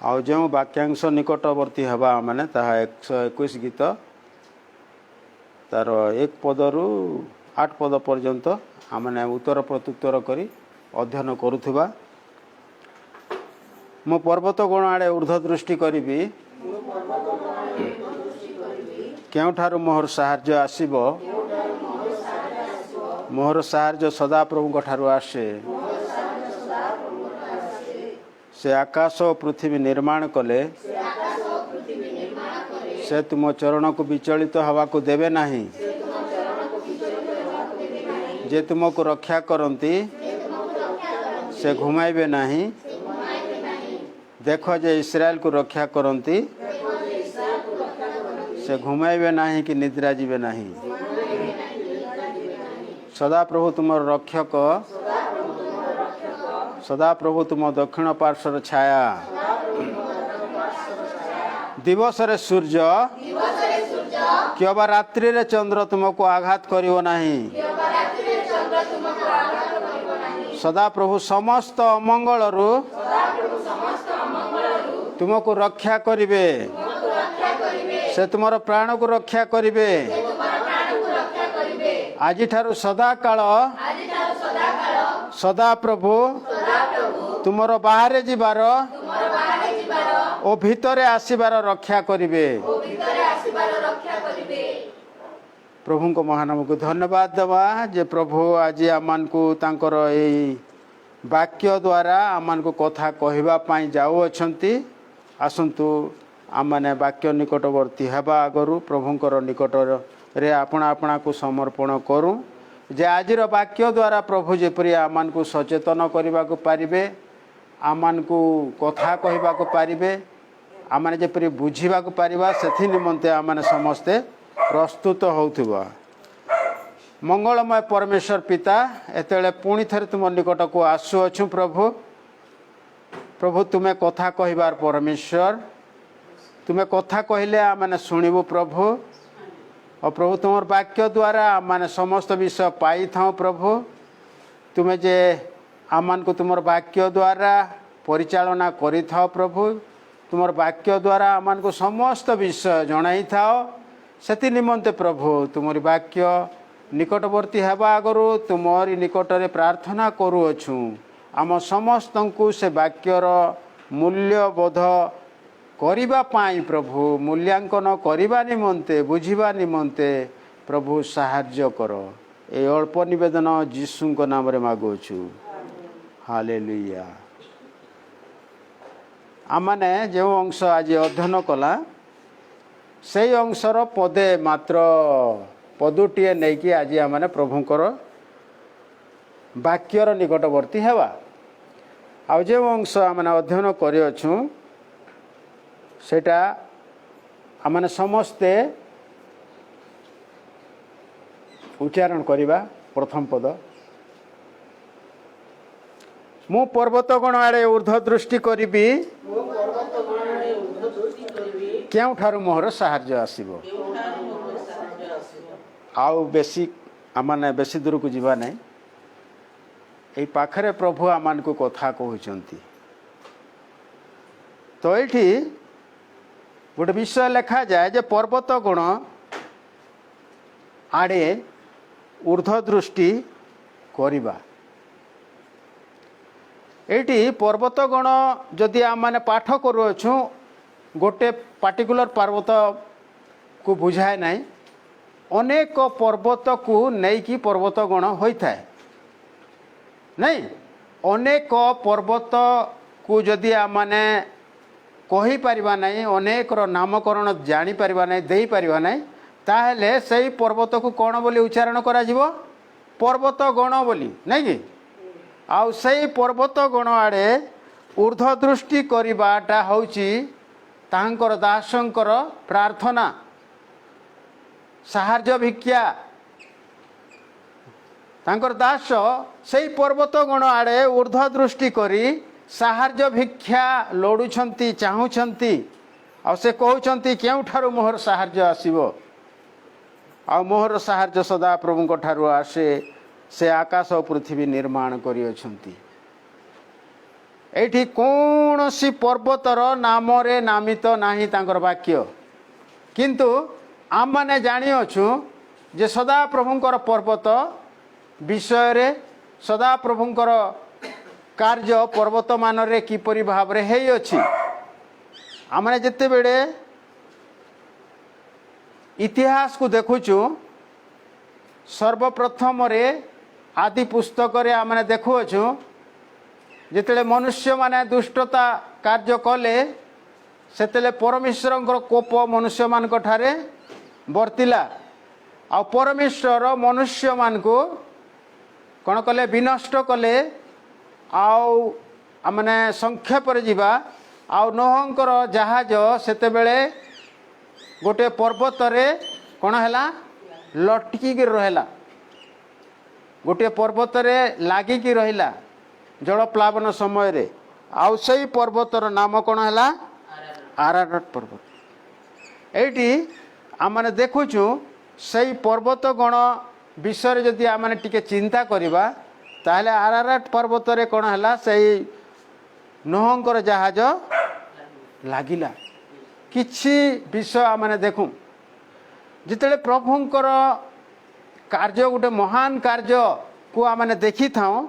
आउ जो वाक्यांश निकटवर्ती हवा माने ताहा 121 गीत तार 1 पदरु 8 पद पर्यंत आमने उत्तर प्रत्युत्तर करी अध्ययन करुथुबा मो पर्वत गण आड़े ऊर्ध्व दृष्टि करी केउठारु मोहर साहाय्य आसीबो मोहर साहाय्य सदा प्रभु ठारु आसे से आकाश और पृथ्वी निर्माण कले से तुम चरण को विचलित हवा को देवे नहीं जे तुमको रक्षा करती से घुमाइबे नहीं देखो जे इस्राएल को रक्षा करती से घुमाइबे नहीं कि निद्रा जीवे नहीं सदा प्रभु तुम रक्षक सदा प्रभु तुम दक्षिण पार्श्वर छाया दिवस रे सूर्य क्यों रात्रि रे चंद्र तुमको आघात करिवो नहीं सदा प्रभु समस्त अमंगल रु तुमको रक्षा करिवे से तुमर प्राण को रक्षा करिवे आज ठारू सदा काल सदा प्रभु तुमर बाहर जीवार ओ भितरे आसीबार रक्षा करिवे प्रभु को महानाम को धन्यवाद दवा जे प्रभु आज आमान को तांकर एई वाक्य द्वारा आमान को कथा कहवा पाई जाऊ अछंती आसंतु आमने वाक्य निकटवर्ती हेबा आगरु प्रभुंकर निकट रे आपणा आपणा को समर्पण करूं जे आजिर वाक्य द्वारा प्रभु जेपरी आमान को सचेतन करने को पारिबे आमान को कथा कहवा को पारिबे आमाने जेपरी बुझीबा को पारिबा सेथि निमंते आमाने समस्ते प्रस्तुत होउथिबा मंगलमय परमेश्वर पिता एतेले पुणी थरे तुम निकट को आसु अछु प्रभु प्रभु तुम्हें कथा कहबार परमेश्वर तुम्हें कथा कहले आमाने सुनिबो प्रभु और प्रभु तुम वाक्य द्वारा आमाने समस्त विषय पाई था प्रभु तुम्हें जे आमान को तुम वाक्य द्वारा परिचालना करि था प्रभु तुम वाक्य द्वारा आमान को समस्त विषय जनाई था सेति निमंते प्रभु तुमरी वाक्य निकटवर्ती हेबा आगरु तुमरी निकट रे प्रार्थना करूअछु आम समस्त को से वाक्यर मूल्यबोध करिबा पाई प्रभु मूल्यांकन करिबा निमंते बुझिबा निमंते प्रभु साहाय्य कर ए अल्प निवेदन यीशु को नाम रे मागुछु हालेलुया आमने जो अंश आज अध्ययन कला से अंशर पदे मात्र पदुटीए नहीं कि आज आमने प्रभुंकर वाक्यर निकटवर्ती हेबा आ जो अंश आमने अध्ययन करिअछु सेटा आमने समस्ते उच्चारण करिबा प्रथम पद मु पर्वतगण आड़े ऊर्ध्व दृष्टि करिबी केउठारु मोहर साहाय्य आसीबो आउ बेसी आमने बेसी दूर को जीवा नहीं एई पाखरे प्रभु आमान को कथा कहउचंती तो एठी गोटे विषय लिखा जाए जे पर्वतगण आड़े ऊर्ध्व दृष्टि करिबा एटी पर्वतगण जदि आम मैंने पाठ करूँ गोटे पार्टिकुलर पर्वत को बुझाए नहीं अनेक पर्वत को नहीं पर्वतगण होता है नहीं अनेक पर्वत को जदि आम मैंने कही पारिबा नहीं अनेक नामकरण जानी पारिबा नहीं देई पारिबा नहीं ताहले सही पर्वत को कौन बोली उच्चारण करा जिवो पर्वतगण बोली नहीं कि आउ सही पर्वतगण आड़े ऊर्ध्व दृष्टि करवाटा होची तांकर दासंकर प्रार्थना साहाय्य भिक्षा तांकर दास सही पर्वतगण आड़े ऊर्ध्व दृष्टि करी साहाय्य भिक्षा लोड़ुछंती चाहूछंती आ से कहउछंती केउठारु मोहर साहाय्य आसीबो आ मोहर साहाय्य सदा प्रभुंक ठारु आसे से आकाश और पृथ्वी निर्माण करिअछंती एठी कौन सी पर्वतर नामरे नामित नाही तांकर वाक्य किंतु आम मैंने जानिछु जे सदा प्रभुंकर पर्वत विषय रे सदा प्रभुंकर कार्य पर्वत मानरे किपरि भाव रे हेई अछि आमने जेते बेले इतिहास को देखुचु सर्वप्रथम रे आदि पुस्तक रे आमने देखुछु जिते मनुष्य माने दुष्टता कार्य कले सेतेले परमेश्वर कोप मनुष्य मान ठारे वर्तिला आ परमेश्वर मनुष्य मान को कौन कले विनष्ट कले आने संक्षेप जीवा आउ नोहंकर जहाज सेते बेले गोटे पर्वत रे कौन हैला लटकी रहिला गोटे पर्वत रे लागिकी रहिला जल प्लावन समय रे आउ सही पर्वतर नाम कौन हैला आरारट पर्वत एटी आमने देखुचु सही पर्वत गण विषय जदि आमने टिके चिंता करिबा ताहले आरारट पर्वत रे कौन हैला सही नोहंकर जहाज लागिला किछि विषय आमने देखु जिते प्रभुंकर कार्य गोटे महान कार्य को आमने देखी थाऊ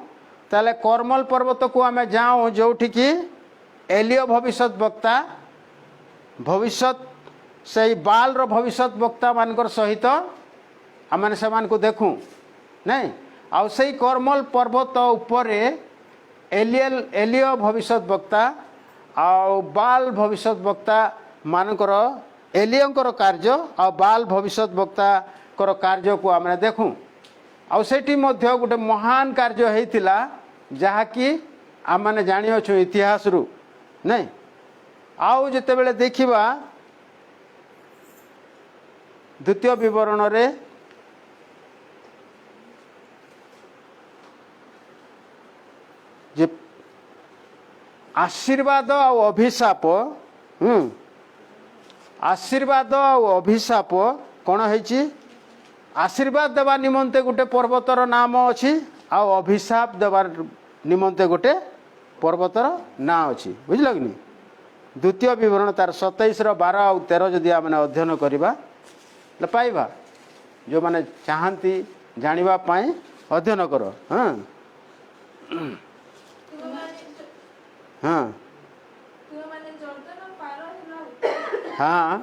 ताले करमल पर्वत को आमे जाऊँ जोठी कि एलियो भविष्यत वक्ता भविष्यत से बाल रो भविष्यत वक्ता मानकर सहित आमने सेमान को देखूँ नहीं आउ से करमल पर्वत उपरे एलियो भविष्यत वक्ता आउ बाल भविष्यत वक्ता मानकर एलियोंकर कार्य आ बाल भविष्यत वक्ता कर कार्य को आमने देखूँ आउ सेठी मध्य गोटे महान कार्य होइतिला जहाँकि आम मैंने जानिछु इतिहास रु नहीं आउ जिते बेले देखिबा द्वितीय विवरण रे जे आशीर्वाद आ अभिशाप आशीर्वाद आ अभिशाप कौन है आशीर्वाद देवा निमंते गोटे पर्वतर नाम अच्छी आ अभिशाप देवार निमंते गोटे पर्वतर ना अच्छी बुझल कि द्वितीय विवरण तार 27 12 और 13 जदि आम अध्ययन करवा पाइबा जो माने चाहती जानिबा पाई अध्ययन कर हाँ हाँ हाँ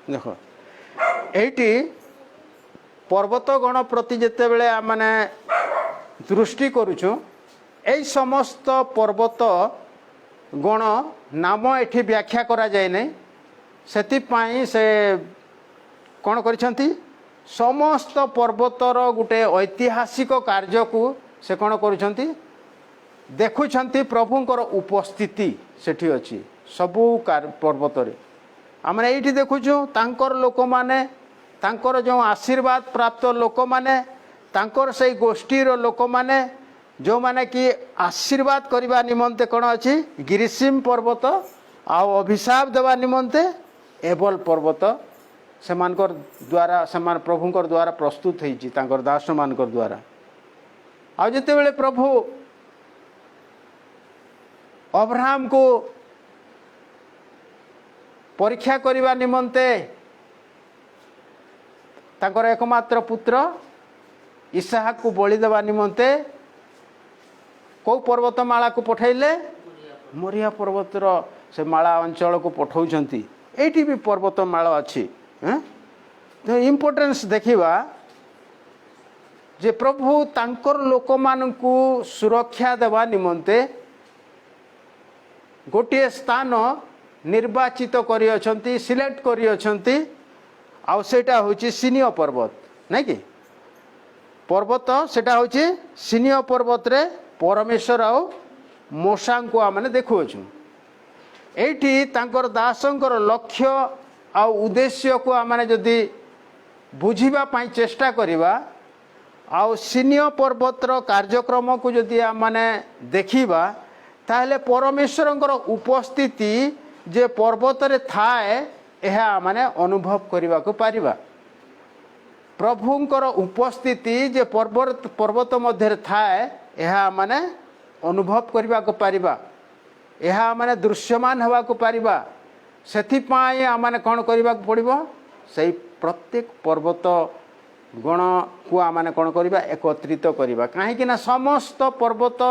देख एटी पर्वत गण प्रति जिते बड़े माने दृष्टि करुचु एई समस्त पर्वत गण नाम एठी व्याख्या करा जाए नहीं सेतिपाई से कौन करिसंती समस्त पर्वतर गोटे ऐतिहासिक कार्य को से कौन करुछंती देखुछंती प्रभुंकर उपस्थिति सेठी अछि सबु पर्वत रे आमने एठी देखुछु तांकर लोक माने तांकर जो आशीर्वाद प्राप्त लोक माने तांकर से गोष्ठी रो लोक माने जो माने कि आशीर्वाद करबा निमंते कौन अछि गिरिसिम पर्वत आ अभिशाप देवा निमंते एबल पर्वत सेमानकर द्वारा सेमान प्रभुंकर द्वारा प्रस्तुत होइछि तांकर दास मानकर द्वारा आ जते बेले प्रभु अब्राहम को परीक्षा करबा निमंते तांकर एकमात्र पुत्र इसहाक को बलि देवा निमंते कौ पर्वतमाला को पठाइले मोरिया पर्वतर से माला अंचल को पठाउछंती एठी भी पर्वतमाला अच्छी तो इम्पोर्टेंस देखिबा जे प्रभु तांकर लोक मानकु सुरक्षा देवा निमंते गोटे स्थान निर्वाचित करी अछंती सिलेक्ट करी अछंती आउ सेटा होची सिनिय पर्वत नहीं कि पर्वत सेटा होची सिनिय पर्वत रे परमेश्वर आउ मोसा को आमने देखुछु एठी तांकर दासंकर लक्ष्य आ उद्देश्य को आमने जदि बुझिबा पाई चेष्टा करिबा आ सिनिय पर्वतर कार्यक्रम को जदि आमने देखिबा ताहले परमेश्वरंकर उपस्थिति जे पर्वत रे थाए एहा आमने अनुभव करिबा को पारिबा। प्रभुंकर उपस्थिति जे पर्वत मध्य थाए एहा माने अनुभव करबा को पारिबा, एहा माने दृश्यमान हवा को पारिबा। सेथि पाई आमने कोन करबा को पड़िबो, सही प्रत्येक पर्वत गण को आमने कोन करबा एकत्रित करबा। काहे कि ना समस्त पर्वत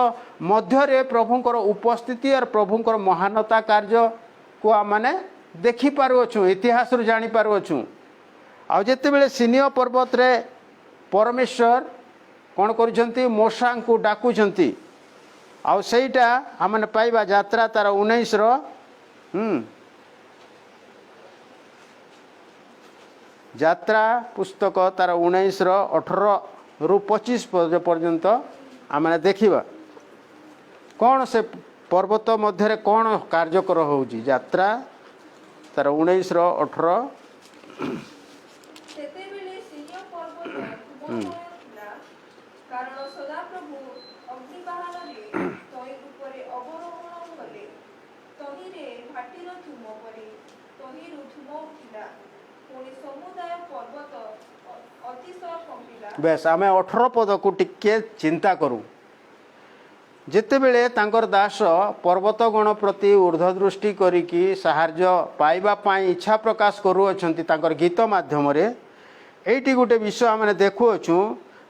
मध्य रे प्रभुंकर उपस्थिति और प्रभुंकर महानता कार्य को आमने देखि पारो छु, इतिहास रु जानि पारो छु। आ जेते बेले सिनिय पर्वत रे परमेश्वर कोन करछंती मूसा को डाकुछंती। आ सेटा हमने पाइबा यात्रा तार 19 रो यात्रा पुस्तक तार 19 रो 18 रु 25 पर्यंत हमने देखिबा कौन से पर्वत मध्य रे कौन कार्यकर होउची। यात्रा तार 19 रो 18 बेस आम 18 पद को टिके चिंता करूँ। जेते बेले तांकर दास पर्वत गण प्रति ऊर्ध्वदृष्टि करिकी साहाय्य पाइबा पाई इच्छा प्रकाश करूअछंती तांकर गीत माध्यम रे। एइटी गोटे विषय आम देखुअछु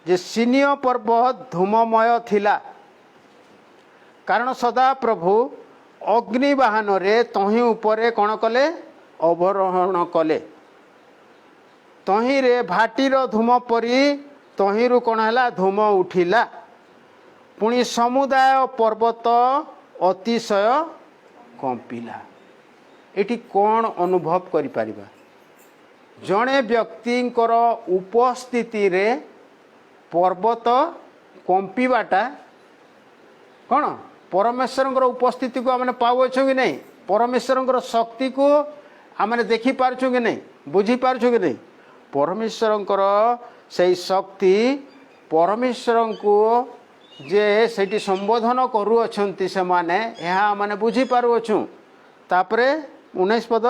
जे सिनिय पर्वत धूममय थिला, कारण सदा प्रभु अग्निवाहन रे तही उपरे कोन कले अवरोहण कले। तही रे भाटीर धूम परी तहीरु कोन हला धूम उठिला। पुणी समुदाय पर्वत अतिशय कंपिला। एटी कौन अनुभव करि परिबा, जड़े व्यक्तिंकर उपस्थिति रे पर्वत कंपिबाटा कौन परमेश्वरंकर उपस्थिति को आमने पाउछु कि नहीं, परमेश्वरंकर शक्ति को आमने देखि पारछु कि नहीं, बुझी पारछु कि नहीं। परमेश्वरंकर से शक्ति परमेश्वर को जे सेठी संबोधन करूअछंती से माने यहाँ माने बुझी पारुअछु। तापरे 19 पद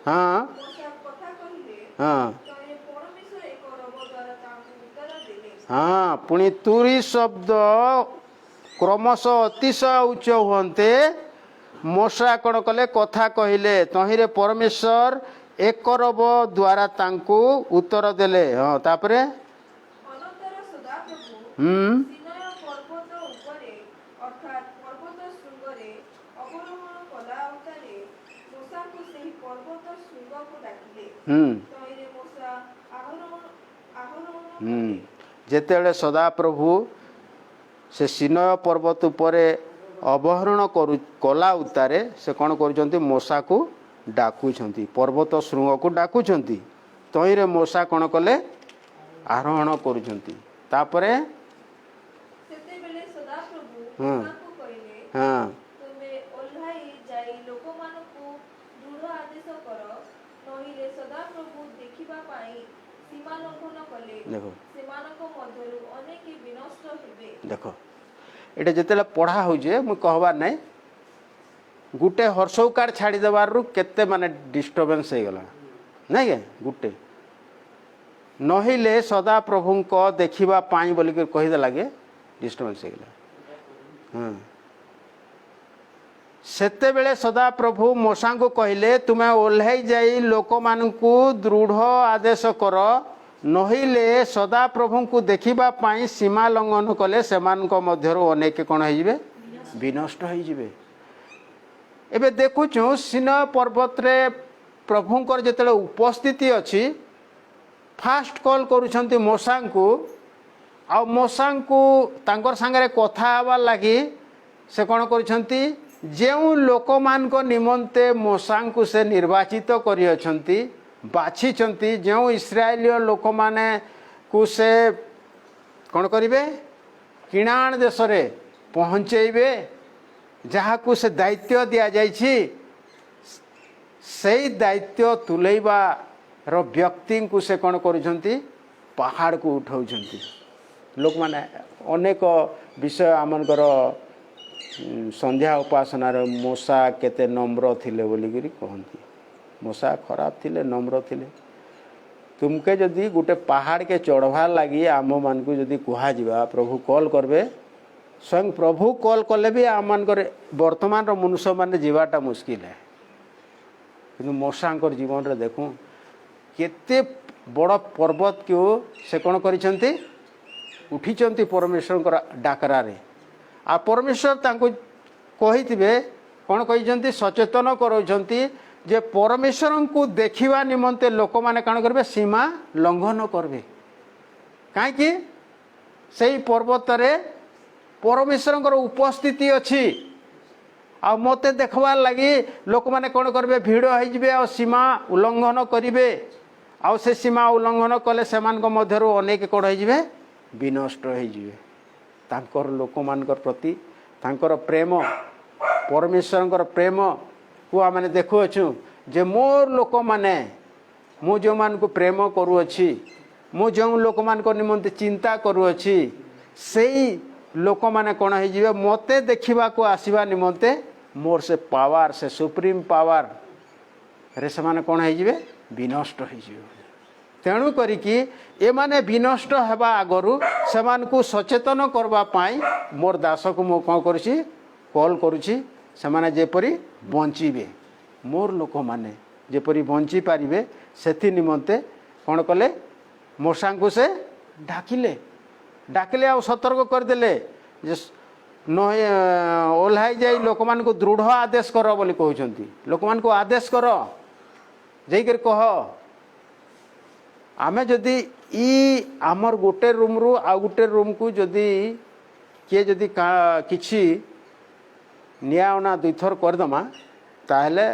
हाँ हाँ हाँ पुणी तुरी शब्द क्रमश अतिशय उच्च हुंते मूसा कौन कले कथा कहले तहिरे परमेश्वर एक रब द्वारा तांकु उत्तर देले। हाँ तापरे जेतेबेले सदा प्रभु से सिनय पर्वत उपरे अवहरण कला उतारे से कौन कर मूसा को डाकुछंती, पर्वत श्रृंग को डाकुछंती। तहीरे मूसा कौन कले आरोहण करुछंती। तापरे हाँ हाँ देखो देखो एटा जिते पढ़ा हो कहबार नहीं गुटे हर्षौकार छाड़ी देवार केते माने डिस्टर्बेंस हो गला नहीं के गुटे नहिले सदा प्रभु को देखिबा पाई बोली के कहि देला के डिस्टर्बेंस हो गला। हाँ सेते बेले सदा प्रभु मूसा को कहले तुमे ओल्है जाई लोक मानकु दृढ़ आदेश कर, नहिले सदा प्रभु को देखिबा पाई सीमा लंघन कले सेमानक मध्यरु अनेक कोन हो जिवे विनष्ट हो जिवे। एबे देखुछु सिनय पर्वत रे प्रभुंकर जेतेले उपस्थिति अछि फास्ट कॉल करूछंती मूसा को आ मूसा को तांकर संगे कथा आवा लागि से कोन करूछंती जेउ लोक मान को निमंते मूसा को से निर्वाचित करि अछंती बाछिछंती जेउ इस्राएलीय लोक माने को से कोन करिवे किणाण देश रे पहुँचेबे जहाकू से दायित्व दि जाइछि सेई दायित्व तुलेबार व्यक्ति को से कौन करुछंती पहाड़ को उठाउछंती। लोक माने अनेक विषय आमनकर संध्या उपासनार मूषा केते नम्र थिले बोलिकी कहती। मूषा खराब थिले नम्र थिले। तुमके जदि गोटे पहाड़ के चढ़वार लगी आम मान को जदि कह जा प्रभु कॉल करबे स्वयं प्रभु कॉल कले भी आम मानकर वर्तमान मनुष्य मान जीवाटा मुस्किल है कि मूषांकर जीवन रे देखूँ केते बड़ पर्वत को से कौन करिसेंती उठिचंती परमेश्वर डाकरा रे आ परमेश्वर तांको कहिथिबे कौन कहिसेंती सचेतन करौछंती जे परमेश्वर को देखिबा निमंते लोक माने कौन करबे सीमा लंघन करबे काहे से पर्वत रे परमेश्वर उपस्थिति अच्छी आ मते देखबार लगी लोक माने कौन करबे भिड़ होइजिबे आ सीमा उल्लंघन करिवे आ से सीमा उल्लंघन कले सेमान को मध्यरु अनेक कौन होइजिबे विनष्ट होइजिबे। तांकर लोक मानकर प्रति तांकर प्रेम परमेश्वर प्रेम को आम देखुअछु जे मोर लोक माने मु जो मान को प्रेम करूअछि मु जो लोक मान को निमंते चिंता करूअछि सेई लोक माने कौन होइजिबे मते देखिबा को आसीबा निमंते मोर से पावर से सुप्रीम पावर रे से माने कौन होइजिबे विनष्ट होइजिबे। तेणु करिकी ए माने विनष्ट हेबा आगरु सेमान को सचेतन करबा पाई मोर दास को मो कौन करूछि कॉल करूछि सेमाने जेपरी बंचीबे मोर लोक माने जेपरी बंची पारिबे सेथि निमंते कौन कले मूषा को से डाकिले आ सतर्क करदेले जे न ओल्हाई जाई लोक मान को दृढ़ आदेश कर बोली कहउछंती। लोक मान को आदेश कर जाइकर कह आमे जदि ई आमर गोटे रूम रु आ गोटे रूम को जदि किए जदि किछि नियावना दुई थर करदमा ताहले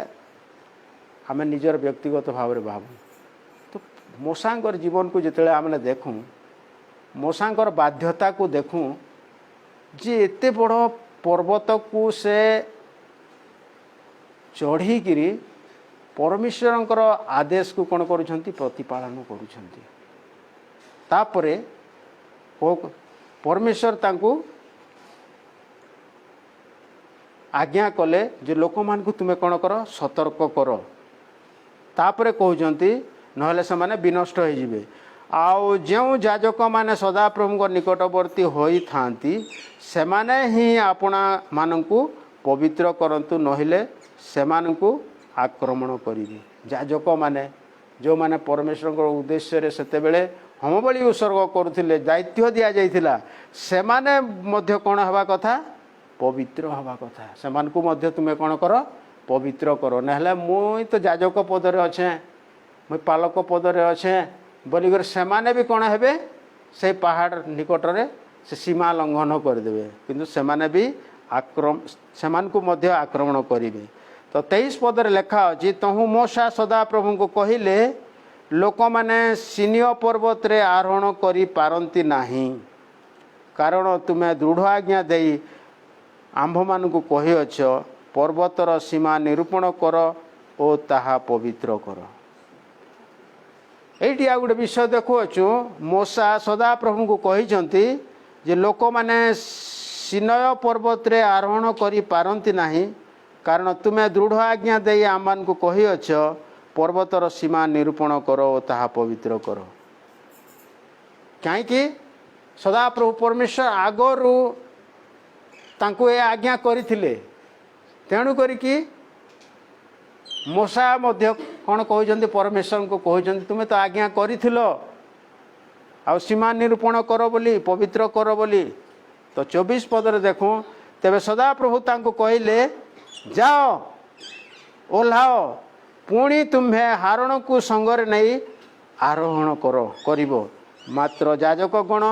आमे निजर व्यक्तिगत भाव रे भाबू। तो मूषांकर जीवन को जिते आमने देखूँ मूषांकर बाध्यता को देखूँ जे एते बड़ पर्वत को से चढ़ीकिरी परमेश्वर आदेश को कौन करुछंती प्रतिपालन करुछंती। तापरे परमेश्वर तांको आज्ञा कले जे लोक मान को तुमे कौन कर सतर्क कर तापरे कहउछंती नहले से माने विनष्ट हो जिवे। आउ जो याजक माने सदा प्रभु निकटवर्ती होई थांती सेमाने ही आपना मानकु पवित्र करंतु नहिले सेमानकु आक्रमण करिवे। याजक माने जो माने परमेश्वर उद्देश्य रे सेते बेले होम बलि उत्सर्ग करुथिले दायित्व दिया जाइथिला सेमाने मध्य कोन हवा कथा पवित्र हवा कथा सेमानकु मध्य तुमे कोन कर पवित्र करो नहले मुई तो याजक पद रे अछे मुई पालक पद रे अछे बोलिकर सेमाने भी कौन हेबे से पहाड़ निकट रे से सीमा लंघन करदेवे किंतु सेमाने भी सेमान को मध्य आक्रमण करिवे। तो 23 पद रे लेखा अछि तहु मूषा सदा प्रभु को कहिले लोक माने सिनिय पर्वत रे आरोहण करि पारंती नाही कारण तुमे दृढ़ आज्ञा देई आंभ मान को कहि अछ पर्वतर सीमा निरूपण कर ओ ताहा पवित्र कर। एटी आ गोटे विषय देखुअछु मूषा सदा प्रभु को कहिसंती जे लोक माने सिनय पर्वत रे आरोहण करि पारंती नाही कारण तुमे दृढ़ आज्ञा देई आमान को कहि अछ पर्वतर सीमा निरूपण करो ताहा पवित्र करो। कहीं सदा प्रभु परमेश्वर आगरू तांको ए आज्ञा करिथिले तेणु करिकी मूषा मध्य कौन कहते परमेश्वर को कहते तुमे तो आज्ञा करिथिलो आ सीमा निरूपण कर बोली पवित्र कर बोली। तो 24 पद रे देखूँ तेबे सदा प्रभु तांको कहले जाओ ओल्हाओ पुणी तुम्हें हारण को संगरे नहीं आरोहण करिवो मात्र याजक गण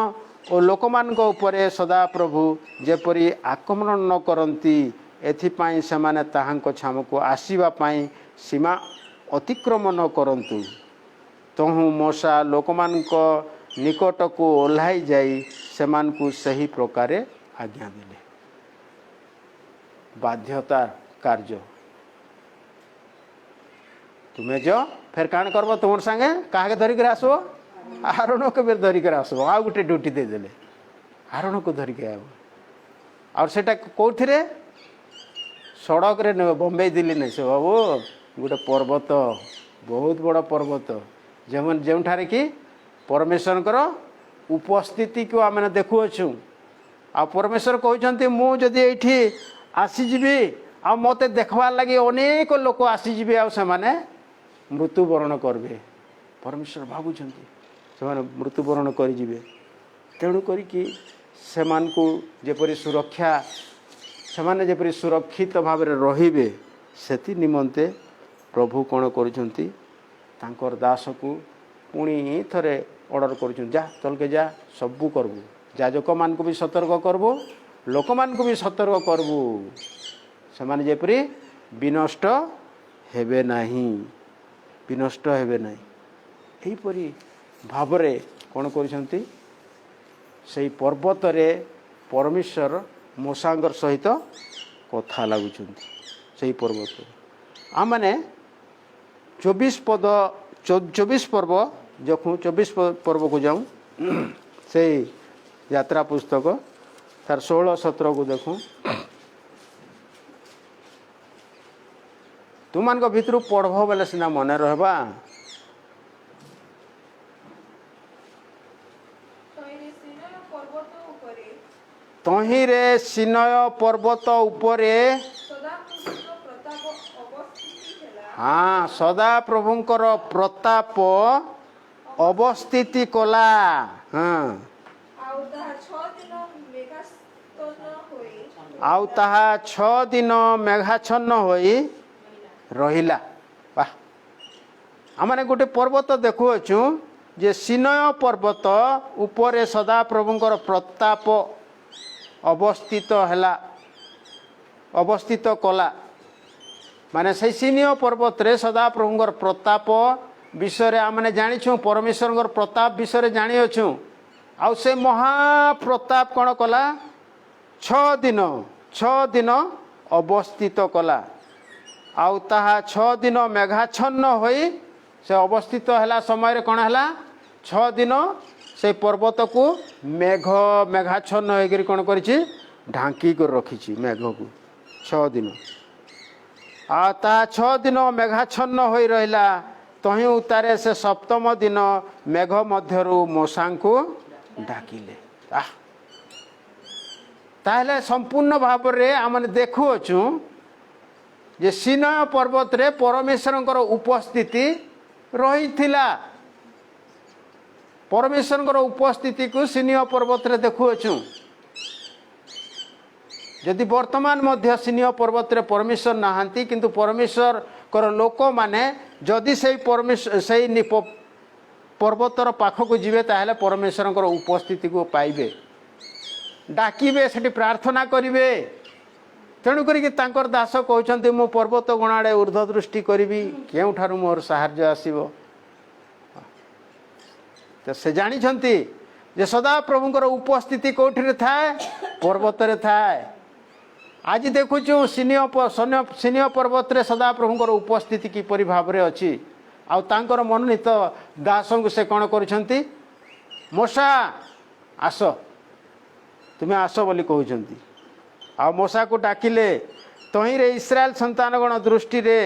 और लोक मान उपरे सदा प्रभु जेपरी आक्रमण न करती एथिपाई सेमाने ताहांको छामको आसीबा पाई सीमा अतिक्रम न करंतु। तहु मूषा लोकमानक निकट को ओह्लाई जाई ସେମାନଙ୍କୁ ସେହି ପ୍ରକାରେ ଆଜ୍ଞା ଦେଲେ। ବାଧ୍ୟତା କାର୍ଯ୍ୟ ତୁମେ ଯ ଫେର୍ କାଣ କରବ ତୁମର ସାଙ୍ଗେ କାହାକେ ଧରିକରି ଆସିବ ଆରୋଣକୁ ବି ଧରିକରି ଆସିବ। ଆଉ ଗୋଟେ ଡ୍ୟୁଟି ଦେଇଦେଲେ ଆରୋଣକୁ ଧରିକି ଆସିବ। ଆଉ ସେଟା କେଉଁଥିରେ ସଡ଼କରେ ନେବେ ବମ୍ବେଇ ଦିଲ୍ଲୀ ନେଇ ସେ ବାବୁ ଗୋଟେ ପର୍ବତ ବହୁତ ବଡ଼ ପର୍ବତ ଯେଉଁଠାରେ କି ପରମେଶ୍ୱରଙ୍କର ଉପସ୍ଥିତିକୁ ଆମେ ଦେଖୁଅଛୁ। ଆଉ ପରମେଶ୍ୱର କହୁଛନ୍ତି ମୁଁ ଯଦି ଏଇଠି ଆସିଯିବି ଆଉ ମୋତେ ଦେଖିବାର ଲାଗି ଅନେକ ଲୋକ ଆସିଯିବେ ଆଉ ସେମାନେ ମୃତ୍ୟୁବରଣ କରିବେ। ପରମେଶ୍ୱର ଭାବୁଛନ୍ତି ସେମାନେ ମୃତ୍ୟୁବରଣ କରିଯିବେ। ତେଣୁ କରିକି ସେମାନଙ୍କୁ ଯେପରି ସୁରକ୍ଷା ସେମାନେ ଯେପରି ସୁରକ୍ଷିତ ଭାବରେ ରହିବେ ସେଥି ନିମନ୍ତେ ପ୍ରଭୁ କ'ଣ କରୁଛନ୍ତି ତାଙ୍କର ଦାସକୁ ପୁଣି ଥରେ ଅର୍ଡ଼ର କରୁଛନ୍ତି ଯା ତଲକେ ଯା ସବୁ କରବୁ ଯାଜକମାନଙ୍କୁ ବି ସତର୍କ କରବୁ ଲୋକମାନଙ୍କୁ ବି ସତର୍କ କରବୁ ସେମାନେ ଯେପରି ବିନଷ୍ଟ ହେବେ ନାହିଁ ବିନଷ୍ଟ ହେବେ ନାହିଁ। ଏହିପରି ଭାବରେ କ'ଣ କରୁଛନ୍ତି ସେଇ ପର୍ବତରେ ପରମେଶ୍ୱର ମୂଷାଙ୍କର ସହିତ କଥା ଲାଗୁଛନ୍ତି। ସେହି ପର୍ବତରେ ଆମମାନେ 24 ପର୍ବ ଦେଖୁ 24 ପର୍ବକୁ ଯାଉଁ ସେଇ ଯାତ୍ରା ପୁସ୍ତକ ତାର 16-17କୁ ଦେଖୁ। ତୁମାନଙ୍କ ଭିତରୁ ପଢ଼ବ ବେଲେ ସିନା ମନେ ରହିବା। ତହିଁରେ ସିନୟ ପର୍ବତ ଉପରେ ହଁ ସଦାପ୍ରଭୁଙ୍କର ପ୍ରତାପ ଅବସ୍ଥିତି କଲା। ହଁ ଆଉ ତାହା 6 ଦିନ ମେଘାଚ୍ଛନ୍ନ ହୋଇ ରହିଲା। ବାଃ ଆମମାନେ ଗୋଟେ ପର୍ବତ ଦେଖୁଅଛୁ ଯେ ସିନୟ ପର୍ବତ ଉପରେ ସଦାପ୍ରଭୁଙ୍କର ପ୍ରତାପ ଅବସ୍ଥିତ କଲା। ମାନେ ସେଇ ସିନୟ ପର୍ବତରେ ସଦାପ୍ରଭୁଙ୍କର ପ୍ରତାପ ବିଷୟରେ ଆମେ ଜାଣିଛୁ ପରମେଶ୍ୱରଙ୍କର ପ୍ରତାପ ବିଷୟରେ ଜାଣିଅଛୁ। ଆଉ ସେ ମହାପ୍ରତାପ କ'ଣ କଲା 6 ଦିନ ଅବସ୍ଥିତ କଲା। ଆଉ ତାହା 6 ଦିନ ମେଘାଚ୍ଛନ୍ନ ହୋଇ ସେ ଅବସ୍ଥିତ ହେଲା ସମୟରେ କ'ଣ ହେଲା 6 ଦିନ ସେ ପର୍ବତକୁ ମେଘାଚ୍ଛନ୍ନ ହୋଇକରି କ'ଣ କରିଛି ଢାଙ୍କିକରି ରଖିଛି ମେଘକୁ 6 ଦିନ। ଆଉ ତାହା 6 ଦିନ ମେଘାଚ୍ଛନ୍ନ ହୋଇ ରହିଲା। ତହିଁ ଉତ୍ତାରେ ସେ 7ମ ଦିନ ମେଘ ମଧ୍ୟରୁ ମୂଷାଙ୍କୁ ଡାକିଲେ। ତାହେଲେ ସମ୍ପୂର୍ଣ୍ଣ ଭାବରେ ଆମେ ଦେଖୁଅଛୁ ଯେ ସିନୟ ପର୍ବତରେ ପରମେଶ୍ୱରଙ୍କର ଉପସ୍ଥିତି ରହିଥିଲା। ପରମେଶ୍ୱରଙ୍କର ଉପସ୍ଥିତିକୁ ସିନୟ ପର୍ବତରେ ଦେଖୁଅଛୁ। ଯଦି ବର୍ତ୍ତମାନ ମଧ୍ୟ ସିନୟ ପର୍ବତରେ ପରମେଶ୍ୱର ନାହାନ୍ତି କିନ୍ତୁ ପରମେଶ୍ୱରଙ୍କର ଲୋକମାନେ ଯଦି ସେଇ ପର୍ବତର ପାଖକୁ ଯିବେ ତାହେଲେ ପରମେଶ୍ୱରଙ୍କର ଉପସ୍ଥିତିକୁ ପାଇବେ ଡାକିବେ ସେଠି ପ୍ରାର୍ଥନା କରିବେ। ତେଣୁ କରିକି ତାଙ୍କର ଦାସ କହୁଛନ୍ତି ମୁଁ ପର୍ବତ ଗଣାଡ଼େ ଉର୍ଦ୍ଧ୍ୱ ଦୃଷ୍ଟି କରିବି କେଉଁଠାରୁ ମୋର ସାହାଯ୍ୟ ଆସିବ। ତ ସେ ଜାଣିଛନ୍ତି ଯେ ସଦାପ୍ରଭୁଙ୍କର ଉପସ୍ଥିତି କେଉଁଠିରେ ଥାଏ ପର୍ବତରେ ଥାଏ। ଆଜି ଦେଖୁଛୁ ସିନୟ ପର୍ବତରେ ସଦାପ୍ରଭୁଙ୍କର ଉପସ୍ଥିତି କିପରି ଭାବରେ ଅଛି। ଆଉ ତାଙ୍କର ମନୋନୀତ ଦାସଙ୍କୁ ସେ କ'ଣ କରୁଛନ୍ତି ମୂଷା ଆସ ତୁମେ ଆସ ବୋଲି କହୁଛନ୍ତି। ଆଉ ମୂଷାକୁ ଡାକିଲେ। ତହିଁରେ ଇସ୍ରାଏଲ ସନ୍ତାନଗଣ ଦୃଷ୍ଟିରେ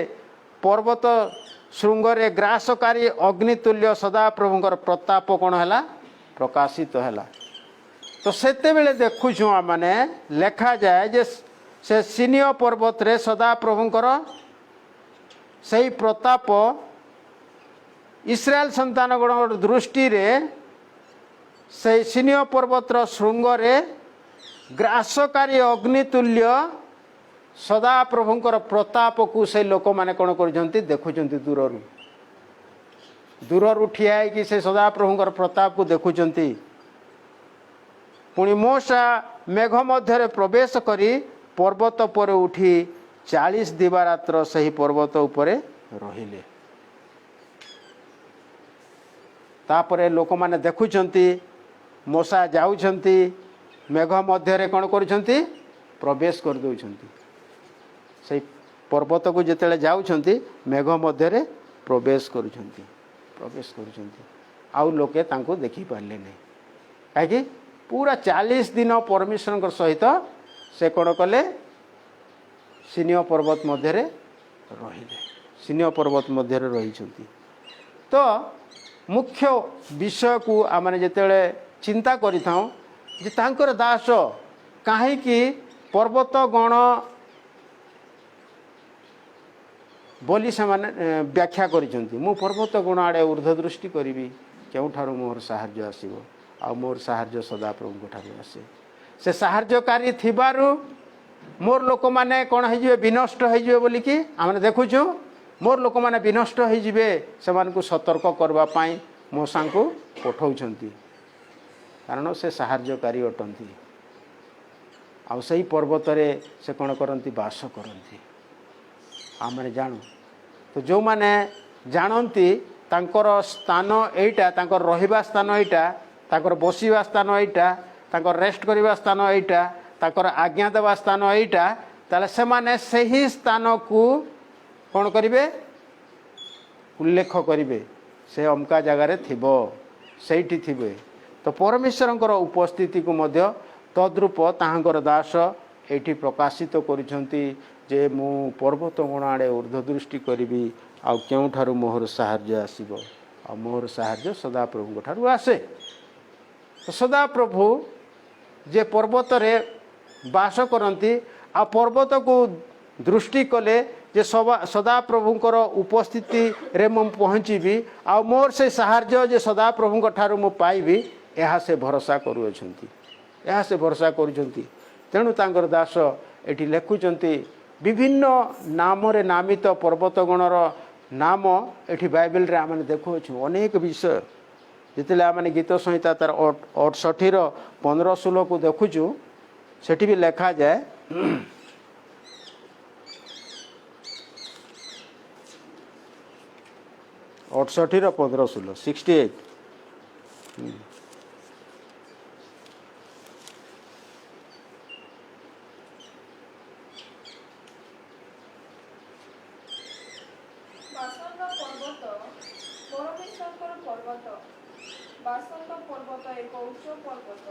ପର୍ବତ ଶୃଙ୍ଗରେ ଗ୍ରାସକାରୀ ଅଗ୍ନିତୁଲ୍ୟ ସଦାପ୍ରଭୁଙ୍କର ପ୍ରତାପ କ'ଣ ହେଲା ପ୍ରକାଶିତ ହେଲା। ତ ସେତେବେଳେ ଦେଖୁଛୁ ଆମମାନେ ଲେଖାଯାଏ ଯେ ସେ ସିନୟ ପର୍ବତରେ ସଦାପ୍ରଭୁଙ୍କର ସେହି ପ୍ରତାପ ଇସ୍ରାଏଲ ସନ୍ତାନଗଣର ଦୃଷ୍ଟିରେ ସେହି ସିନୟ ପର୍ବତର ଶୃଙ୍ଗରେ ଗ୍ରାସକାରୀ ଅଗ୍ନିତୁଲ୍ୟ ସଦାପ୍ରଭୁଙ୍କର ପ୍ରତାପକୁ ସେ ଲୋକମାନେ କ'ଣ କରୁଛନ୍ତି ଦେଖୁଛନ୍ତି ଦୂରରୁ ଠିଆ ହେଇକି ସେ ସଦାପ୍ରଭୁଙ୍କର ପ୍ରତାପକୁ ଦେଖୁଛନ୍ତି। ପୁଣି ମୂଷା ମେଘ ମଧ୍ୟରେ ପ୍ରବେଶ କରି ପର୍ବତ ପରେ ଉଠି 40 ଦିବାରାତ୍ର ସେହି ପର୍ବତ ଉପରେ ରହିଲେ। ତାପରେ ଲୋକମାନେ ଦେଖୁଛନ୍ତି ମଶା ଯାଉଛନ୍ତି ମେଘ ମଧ୍ୟରେ କ'ଣ କରୁଛନ୍ତି ପ୍ରବେଶ କରିଦେଉଛନ୍ତି ସେଇ ପର୍ବତକୁ ଯେତେବେଳେ ଯାଉଛନ୍ତି ମେଘ ମଧ୍ୟରେ ପ୍ରବେଶ କରୁଛନ୍ତି ଆଉ ଲୋକେ ତାଙ୍କୁ ଦେଖିପାରିଲେ ନାହିଁ କାହିଁକି ପୁରା 40 ଦିନ ପରମେଶ୍ୱରଙ୍କ ସହିତ ସେ କ'ଣ କଲେ ସିନିୟ ପର୍ବତ ମଧ୍ୟରେ ରହିଛନ୍ତି ତ ମୁଖ୍ୟ ବିଷୟକୁ ଆମେ ଯେତେବେଳେ ଚିନ୍ତା କରିଥାଉ ଯେ ତାଙ୍କର ଦାସ କାହିଁକି ପର୍ବତ ଗଣ ବୋଲି ସେମାନେ ବ୍ୟାଖ୍ୟା କରିଛନ୍ତି ମୁଁ ପର୍ବତ ଗଣ ଆଡ଼େ ଉର୍ଦ୍ଧ୍ୱ ଦୃଷ୍ଟି କରିବି କେଉଁଠାରୁ ମୋର ସାହାଯ୍ୟ ଆସିବ ଆଉ ମୋର ସାହାଯ୍ୟ ସଦାପ୍ରଭୁଙ୍କ ଠାରୁ ଆସେ ସେ ସାହାଯ୍ୟକାରୀ ଥିବାରୁ ମୋର ଲୋକମାନେ କ'ଣ ହେଇଯିବେ ବିନଷ୍ଟ ହେଇଯିବେ ବୋଲିକି ଆମେ ଦେଖୁଛୁ ମୋର ଲୋକମାନେ ବିନଷ୍ଟ ହେଇଯିବେ ସେମାନଙ୍କୁ ସତର୍କ କରିବା ପାଇଁ ମୂଷାଙ୍କୁ ପଠାଉଛନ୍ତି କାରଣ ସେ ସାହାଯ୍ୟକାରୀ ଅଟନ୍ତି ଆଉ ସେହି ପର୍ବତରେ ସେ କ'ଣ କରନ୍ତି ବାସ କରନ୍ତି ଆମେ ଜାଣୁ ତ ଯେଉଁମାନେ ଜାଣନ୍ତି ତାଙ୍କର ସ୍ଥାନ ଏଇଟା ତାଙ୍କର ରହିବା ସ୍ଥାନ ଏଇଟା ତାଙ୍କର ବସିବା ସ୍ଥାନ ଏଇଟା ତାଙ୍କର ରେଷ୍ଟ କରିବା ସ୍ଥାନ ଏଇଟା ତାଙ୍କର ଆଜ୍ଞା ଦେବା ସ୍ଥାନ ଏଇଟା ତାହେଲେ ସେମାନେ ସେହି ସ୍ଥାନକୁ କ'ଣ କରିବେ ଉଲ୍ଲେଖ କରିବେ ସେ ଅମକା ଜାଗାରେ ଥିବ ସେଇଠି ଥିବେ ତ ପରମେଶ୍ୱରଙ୍କର ଉପସ୍ଥିତିକୁ ମଧ୍ୟ ତଦ୍ରୂପ ତାହାଙ୍କର ଦାସ ଏଇଠି ପ୍ରକାଶିତ କରିଛନ୍ତି ଯେ ମୁଁ ପର୍ବତ ଗଣ ଆଡ଼େ ଉର୍ଦ୍ଧ୍ୱ ଦୃଷ୍ଟି କରିବି ଆଉ କେଉଁଠାରୁ ମୋହର ସାହାଯ୍ୟ ଆସିବ ଆଉ ମୋହର ସାହାଯ୍ୟ ସଦାପ୍ରଭୁଙ୍କ ଠାରୁ ଆସେ ସଦାପ୍ରଭୁ ଯେ ପର୍ବତରେ ବାସ କରନ୍ତି ଆଉ ପର୍ବତକୁ ଦୃଷ୍ଟି କଲେ ଯେ ସଦାପ୍ରଭୁଙ୍କର ଉପସ୍ଥିତିରେ ମୁଁ ପହଞ୍ଚିବି ଆଉ ମୋର ସେ ସାହାଯ୍ୟ ଯେ ସଦାପ୍ରଭୁଙ୍କ ଠାରୁ ମୁଁ ପାଇବି ଏହା ସେ ଭରସା କରୁଛନ୍ତି ତେଣୁ ତାଙ୍କର ଦାସ ଏଠି ଲେଖୁଛନ୍ତି ବିଭିନ୍ନ ନାମରେ ନାମିତ ପର୍ବତଗଣର ନାମ ଏଠି ବାଇବେଲରେ ଆମେ ଦେଖୁଅଛୁ ଅନେକ ବିଷୟ ଯେତେବେଳେ ଆମେ ଗୀତ ସଂହିତା ତାର 68ର 15-16କୁ ଦେଖୁଛୁ ସେଠି ବି ଲେଖାଯାଏ 68ର 15-16 68 ବାସନ୍ତ ପର୍ବତ ଏକ ଉଚ୍ଚ ପର୍ବତ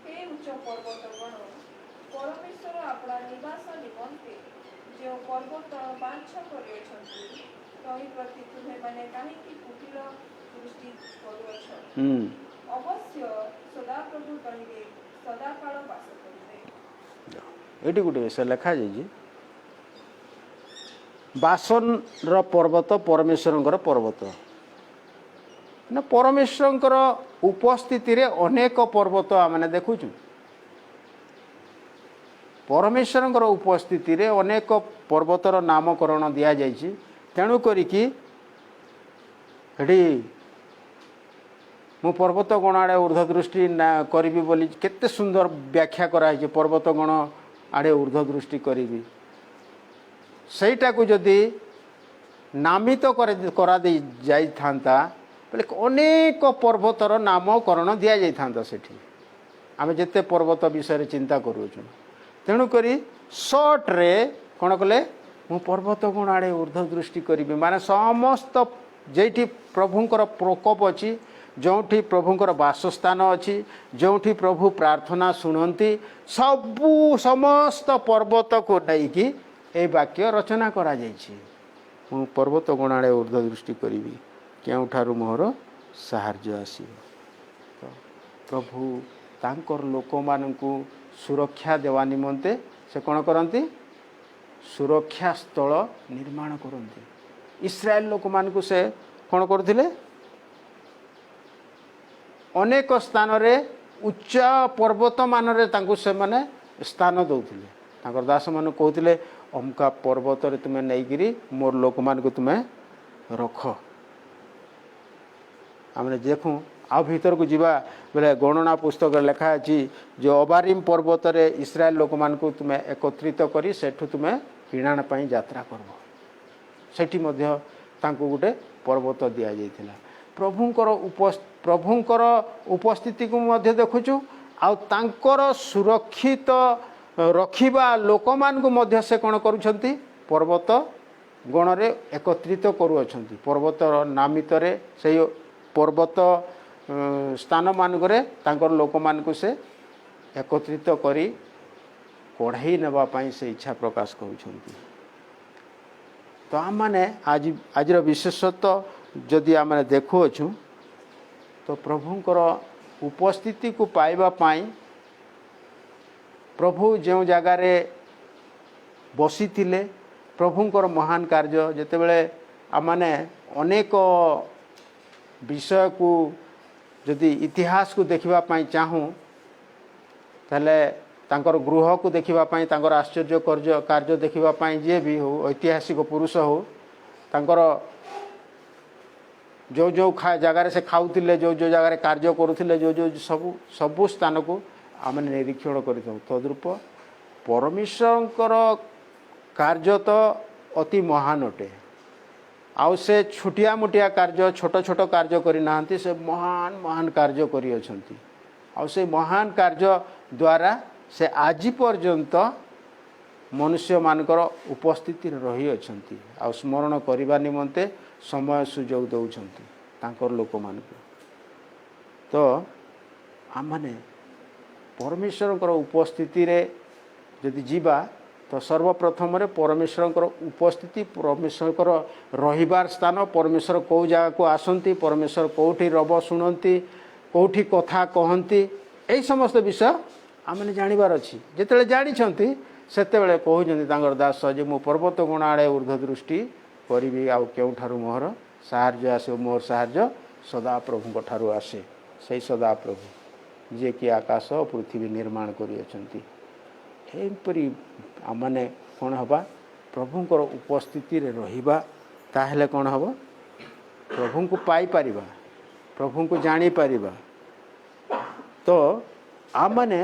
ହେ ଉଚ୍ଚ ପର୍ବତ ଗଣ ପରମେଶ୍ୱର ଆପଣା ନିବାସ ନିମନ୍ତେ ଯେଉଁ ପର୍ବତ ବାଞ୍ଛା କରିଅଛନ୍ତି ତହିଁ ପ୍ରତି ତୁମେମାନେ କାହିଁକି କୁଟିଳ ଦୃଷ୍ଟି କରୁଅଛ ଅବଶ୍ୟ ସଦାପ୍ରଭୁ ତହିଁରେ ସଦାକାଳ ବାସ କରିବେ ଏଇଠି ଗୋଟେ ବିଷୟ ଲେଖାଯାଇଛି ବାସନର ପର୍ବତ ପରମେଶ୍ୱରଙ୍କର ପର୍ବତ ନା ପରମେଶ୍ୱରଙ୍କର ଉପସ୍ଥିତିରେ ଅନେକ ପର୍ବତ ଆମେ ଦେଖୁଛୁ ପରମେଶ୍ୱରଙ୍କର ଉପସ୍ଥିତିରେ ଅନେକ ପର୍ବତର ନାମକରଣ ଦିଆଯାଇଛି ତେଣୁ କରିକି ଏଠି ମୁଁ ପର୍ବତ ଗଣ ଆଡ଼େ ଉର୍ଦ୍ଧ୍ୱ ଦୃଷ୍ଟି କରିବି ବୋଲି କେତେ ସୁନ୍ଦର ବ୍ୟାଖ୍ୟା କରାଯାଇଛି ପର୍ବତ ଗଣ ଆଡ଼େ ଉର୍ଦ୍ଧ୍ୱ ଦୃଷ୍ଟି କରିବି ସେଇଟାକୁ ଯଦି ନାମିତ କରାଯାଇ ଯାଇଥାନ୍ତା ବୋଲେ ଅନେକ ପର୍ବତର ନାମକରଣ ଦିଆଯାଇଥାନ୍ତା ସେଠି ଆମେ ଯେତେ ପର୍ବତ ବିଷୟରେ ଚିନ୍ତା କରୁଛୁ ତେଣୁକରି ସର୍ଟରେ କ'ଣ କଲେ ମୁଁ ପର୍ବତ ଗଣ ଆଡ଼େ ଉର୍ଦ୍ଧ୍ୱ ଦୃଷ୍ଟି କରିବି ମାନେ ସମସ୍ତ ଯେଇଠି ପ୍ରଭୁଙ୍କର ପ୍ରକୋପ ଅଛି ଯେଉଁଠି ପ୍ରଭୁଙ୍କର ବାସସ୍ଥାନ ଅଛି ଯେଉଁଠି ପ୍ରଭୁ ପ୍ରାର୍ଥନା ଶୁଣନ୍ତି ସମସ୍ତ ପର୍ବତକୁ ନେଇକି ଏହି ବାକ୍ୟ ରଚନା କରାଯାଇଛି ମୁଁ ପର୍ବତ ଗଣ ଆଡ଼େ ଉର୍ଦ୍ଧ୍ୱ ଦୃଷ୍ଟି କରିବି କେଉଁଠାରୁ ମୋର ସାହାଯ୍ୟ ଆସିବ ପ୍ରଭୁ ତାଙ୍କର ଲୋକମାନଙ୍କୁ ସୁରକ୍ଷା ଦେବା ନିମନ୍ତେ ସେ କ'ଣ କରନ୍ତି ସୁରକ୍ଷା ସ୍ଥଳ ନିର୍ମାଣ କରନ୍ତି ଇସ୍ରାଏଲ ଲୋକମାନଙ୍କୁ ସେ କ'ଣ କରୁଥିଲେ ଅନେକ ସ୍ଥାନରେ ଉଚ୍ଚ ପର୍ବତମାନରେ ତାଙ୍କୁ ସେମାନେ ସ୍ଥାନ ଦେଉଥିଲେ ତାଙ୍କର ଦାସମାନଙ୍କୁ କହୁଥିଲେ ଅମକା ପର୍ବତରେ ତୁମେ ନେଇକିରି ମୋର ଲୋକମାନଙ୍କୁ ତୁମେ ରଖ ଆମେ ଦେଖୁ ଆଉ ଭିତରକୁ ଯିବା ବେଲେ ଗଣନା ପୁସ୍ତକରେ ଲେଖା ଅଛି ଯେ ଅବାରିମ ପର୍ବତରେ ଇସ୍ରାଏଲ ଲୋକମାନଙ୍କୁ ତୁମେ ଏକତ୍ରିତ କରି ସେଠୁ ତୁମେ କିଣାଣ ପାଇଁ ଯାତ୍ରା କରିବ ସେଠି ମଧ୍ୟ ତାଙ୍କୁ ଗୋଟେ ପର୍ବତ ଦିଆଯାଇଥିଲା ପ୍ରଭୁଙ୍କର प्रभुंकर उपस्थिति को मध्य देखुचु आउ तांकर सुरक्षित रखिबा लोक मान को मध्य से कौन करुछंती पर्वत गण रे एकत्रित करुअछंती पर्वत नामित रे से पर्वत स्थान मानकरे तांकर लोक मान को से एकत्रित करी कढ़ाई नेबा पाई से इच्छा प्रकाश करुछंती। तो आम मैंने आज विशेषतः जदि आम देखुअछु तो प्रभुंकर उपस्थिति को पाइबा पाई प्रभु जो जगार बसी थिले प्रभुंकर महान कार्य जेतेबेले आमने अनेक विषय को जदि इतिहास को देखिबा पाई चाहूँ ताले तांकर गृह को देखिबा पाई तांकर आश्चर्य कार्य देखिबा पाई जे भी हो ऐतिहासिक पुरुष हो तांकर जो जो जगार से खाऊले जो जो जगार कार्य करुले जो जो सबू सबू स्थान को आम निरीक्षण कर तद्रूप परमेश्वर कार्य तो अति महान अटे आउ से छुटिया मुटिया कार्य छोट छोट कार्य करना से महान महान कार्य करियछंती आउ से महान कार्य द्वारा से आज पर्यंत मनुष्य मानकर उपस्थिति रही अछंती आउ स्मरण करने निमंते समय सुजोग दौरान तांकर लोक मान तो आम माने परमेश्वर उपस्थिति रे यदि जीवा तो सर्वप्रथम रे परमेश्वर उपस्थिति परमेश्वर रहिबार स्थान परमेश्वर कौ जगह को आसंती परमेश्वर कौटी रब शुणती कौटी कथा कहती यही समस्त विषय आमने जानिबार अच्छी जिते जानी सेतेबेले कहउछन्ति तांकर दास जे मो पर्वत गुण आड़े ऊर्ध्व दृष्टि करी आउ केउठारु मोहर साहाय्य आसे मोर साहाय्य सदा प्रभु ठारू आसे से सदा प्रभु जे कि आकाश पृथ्वी निर्माण करियछन्ति एपरी आमने कौन हबा प्रभुंकर उपस्थिति रे रहिबा ताहेले कौन हबो प्रभु को पाई परिबा प्रभु को जानी परिबा। तो आमने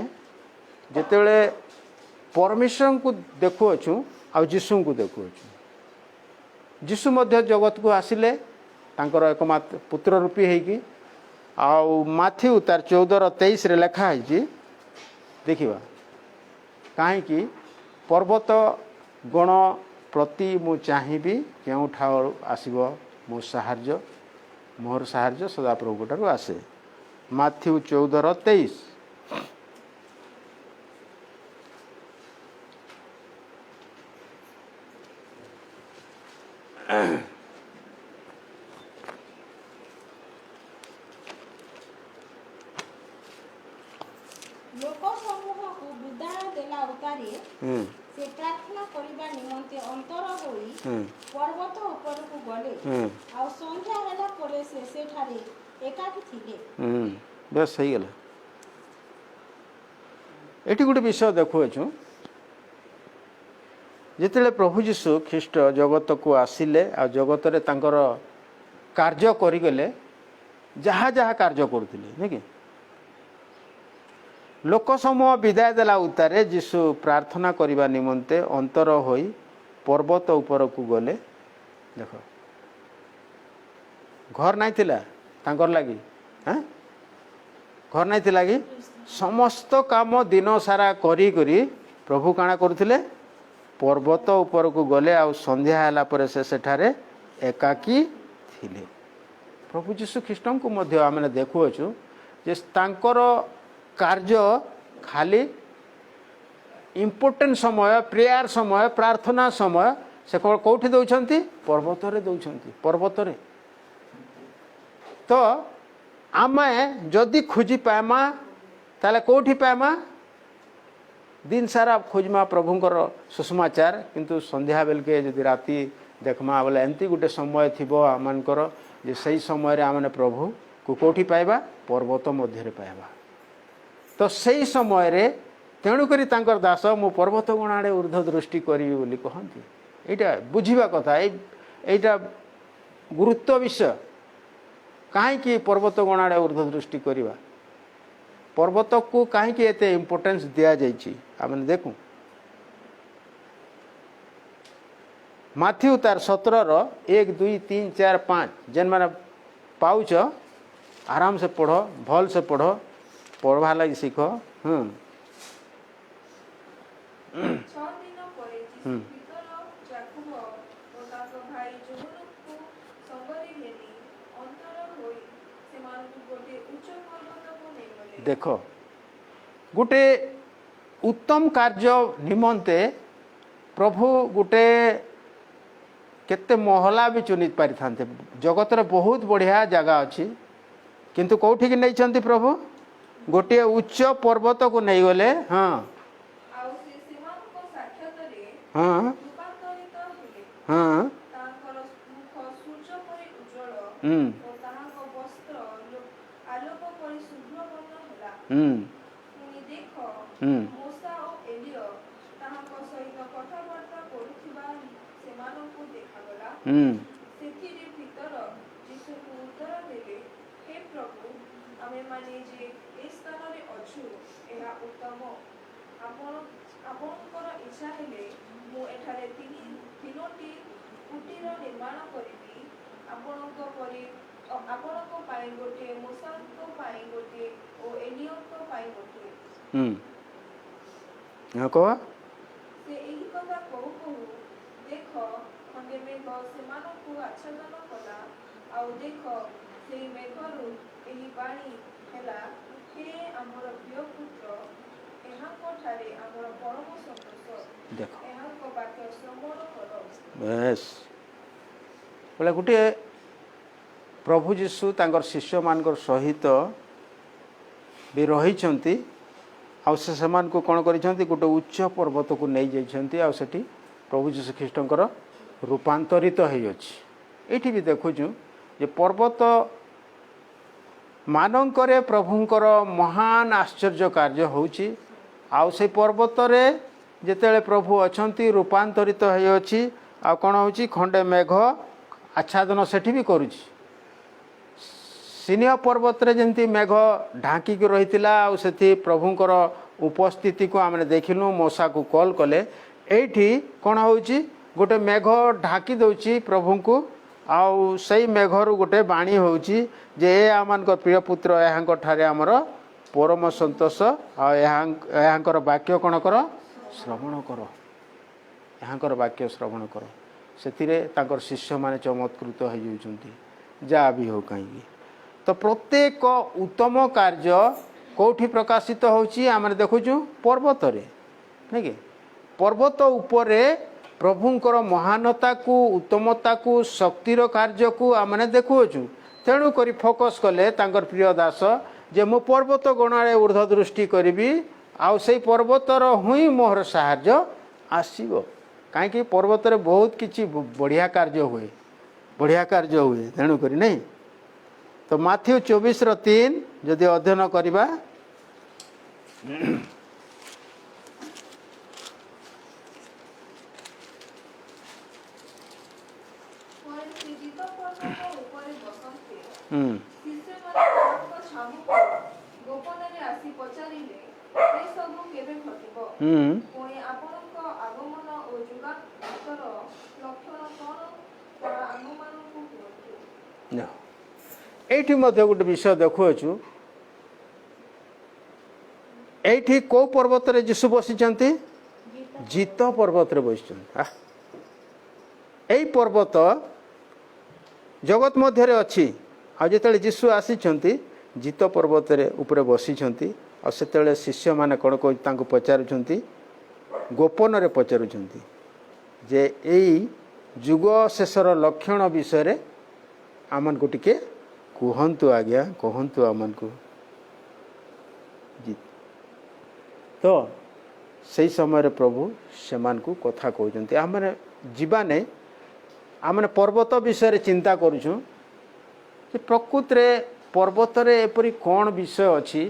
जेतेबेले परमेश्वर को देखुअछु आ जीशु को देखुअछु जीशु मध्य जगत को आसिले तांकर एकमात्र पुत्र रूपी हेकी आउ माथ्यू तार 14:23 रे लिखा है देखिबा कहीं पर्वत गण प्रति मु चाहिबी केउ ठाउ आसीबो मो साहाय्य मोर साहाय्य सदा प्रभु ठारू आसे माथ्यू 14:23 लोक समूह को विदाय देला उतारे से प्रार्थना करिबा निमंते अंतर होई पर्वत ऊपर को गले आ संध्या होला परे से सेठारे एकाकी थिले। बस सही गला एटी गोटे विषय देखुछु जिते प्रभु जीशु ख्रीष्ट जगत को आसिले आ जगत रे तांकर कार्य करिगले जहाँ जहाँ कार्य करुले नहीं कि लोक समूह विदाय देला उतारे जीशु प्रार्थना करने निमंते अंतर होई पर्वत ऊपर को गले देख घर नहीं थिला तांकर लगी हाँ घर नहीं थिला कि समस्त काम दिन सारा करी करी प्रभु काना करुले पर्वत ऊपर को गले आ संध्या होला परे से सेठारे एकाकी थिले। प्रभु जीशु ख्रीष्ट को मध्य आमने देखुअछु जे तांकर कार्य खाली इम्पोर्टेंट समय प्रेयर समय प्रार्थना समय से कौटी दौरान पर्वत रे दौरान पर्वत रे। तो आम जदि खोजी पाएमा ताले कौटी पाएमा दिन सारा खोजमा प्रभुंकर सुसमाचार किंतु संध्या बेल के जदि राति देखमा बोले एमती गोटे समय थी आमकर जे सही समय आमने प्रभु को कौटी पाइबा पर्वत मध्य पाइबा। तो सही समय रे तेणुकरी तांकर दास मु पर्वत गुण आड़े ऊर्ध्व दृष्टि करी बोली कहती एटा बुझिबा कथा एटा गुरुत्व विषय कहीं पर्वत गुण आड़े ऊर्ध्व दृष्टि करवा पर्वत को कहीं एते इम्पोर्टेंस दिया जाइछि आमने देखू माथ्यू तार 17 1 2 3 4 5 जेन माने पाउच आराम से पढ़, भल से पढ़, पढ़वा लगी सीख। 6 दिन ପରେ ଯୀଶୁ ପିତର, ଯାକୋବ ଓ ତାଙ୍କ ଭାଇ ଯୋହନଙ୍କୁ ସଙ୍ଗରେ ଘେନି ଅନ୍ତର ହୋଇ ସେମାନଙ୍କୁ ଗୋଟିଏ ଉଚ୍ଚ ପର୍ବତକୁ ନେଇଗଲେ। देख गोटे उत्तम कार्य निमंते प्रभु गोटे केते महला भी चुनी पारि थांते। जगतर बहुत बढ़िया जगह अच्छी किंतु कौठी की नहीं प्रभु गोटे उच्च पर्वत को नहीं गले। हाँ ଆଉ ସେ ସେମାନଙ୍କ ସାକ୍ଷାତରେ हाँ ରୂପାନ୍ତରିତ ହେଲେ। हाँ ତାଙ୍କର ମୁଖ ସୂର୍ଯ୍ୟ ପରି ଉଜ୍ଜ୍ୱଳ हम्म ଓ ତାହାଙ୍କ ବସ୍ତ୍ର ଆଲୋକ ପରି ଶୁଭ୍ରବର୍ଣ୍ଣ ହେଲା। ପୁଣି ଦେଖ, ମୂଷା ଓ ଏଲିୟ ତାହାଙ୍କ ସହିତ କଥାବାର୍ତ୍ତା କରୁଥିବା ସେମାନଙ୍କୁ ଦେଖାଗଲା। ସେଥିରେ ପିତର ଯୀଶୁଙ୍କୁ ଉତ୍ତର ଦେଲେ, ହେ ପ୍ରଭୁ, ଆମେମାନେ ଯେ ଏ ସ୍ଥାନରେ ଅଛୁ ଏହା ଉତ୍ତମ। ଆପଣଙ୍କର ଇଚ୍ଛା ହେଲେ ମୁଁ ଏଠାରେ ତିନୋଟି କୁଟୀର ନିର୍ମାଣ କରିବି, ଆପଣଙ୍କ ପାଇଁ ଗୋଟିଏ, ମୂଷାଙ୍କ ପାଇଁ ଗୋଟିଏ ଓ ଏଲିୟଙ୍କ ପାଇଁ ଗୋଟିଏ। कह ସେ ଏହି କଥା କହୁ କହୁ ଦେଖ, ଖଣ୍ଡେ ମେଘ ସେମାନଙ୍କୁ ଆଚ୍ଛାଦନ କଲା। ଆଉ ଦେଖ, ସେହି ମେଘରୁ ଏହି ବାଣୀ ହେଲା, ହେ ଆମର ପ୍ରିୟ ପୁତ୍ର, ଏହାଙ୍କଠାରେ ଆମର ପରମ ସନ୍ତୋଷ। देख ଏହାଙ୍କ ବାକ୍ୟ ଶ୍ରବଣ କର। बेस बोले गोटे प्रभु जीशु तांकर शिष्य मान सहित भी रही से कौन कर गोटे उच्च पर्वत को नहीं जाइछन्ति। आ सेठी प्रभु जीशु ख्रीष्टंकर रूपांतरित होती भी देखुचु जे पर्वत मानकरे प्रभुंकर महान आश्चर्य कार्य होची। आउ से पर्वत रे जेतेले प्रभु अछंती रूपांतरित होई आ कौन होची खंडे मेघ आच्छादन सेठी भी करुची। सिनिया पर्वत रे जंती मेघ ढांकी के रहितिला आ सेठी प्रभुंकर उपस्थिति को आमने देखिलु, मौसा को कॉल कले। एठी कौन होची गोटे मेघ ढाकी दउची प्रभु को, आउ सही मेघरु गोटे बाणी होची जे ए आमानकर प्रिय पुत्र, एहांक ठारे आमर परम संतोष। आ एहांकर वाक्य कौन कर श्रवण कर, एहांकर वाक्य श्रवण कर। सेतिरे तांकर शिष्य माने चमत्कृत हो जाउछन्ति। जा भी हो कहीं तो प्रत्येक उत्तम कार्य कौठी प्रकाशित होची आमने देखुछु पर्वत रे, नहीं कि पर्वत उपरे प्रभुंकर महानता को, उत्तमता को, शक्तिर कार्य को आमने देखुछु। तेणु करी फोकस कले तांकर प्रिय दास जे मो पर्वत गणारे ऊर्ध्व दृष्टि करी, आउ से पर्वतर हुई मोहर साहाय्य आसीबो। कहीं पर्वत रे बहुत किछि बढ़िया कार्य हुए, बढ़िया कार्य हुए। तेणु करी नहीं तो माथ्यू 24:3 जदि अध्ययन करिबा ପରେ ସେ ଜିତ ପର୍ବତ ଉପରେ ବସନ୍ତେ ଶିଷ୍ୟମାନେ ତାଙ୍କ ଛାମୁକୁ ଗୋପନରେ ଆସି ପଚାରିଲେ, ଏସବୁ କେବେ ଘଟିବ? ପୁଣି ଆପଣଙ୍କ ଆଗମନ ଓ ଯୁଗାନ୍ତର ଲକ୍ଷଣ କ'ଣ, ତାହା ଆମମାନଙ୍କୁ କୁହନ୍ତୁ। एठी मध्य गोटे विषय देखुछु। एठी को पर्वत रे यीशु बसिचंती? जित पर्वत रे बसिचंती। एई पर्वत जगत मध्य रे अछि। आ जेतले यीशु आसीचंती जित पर्वत रे ऊपर बसिचंती। आ सेतले शिष्य माने कोन को तांको पचारुचंती, गोपन रे पचारुचंती जे एई जुग शेषर लक्षण विषय रे आमन को टिके कहतु आज्ञा, कहतु आमन को। तो सही समय प्रभु से कथा कहते आम जीवाने आम पर्वत विषय चिंता करुँ प्रकृत रे पर्वत रे एपरी कौन विषय अच्छी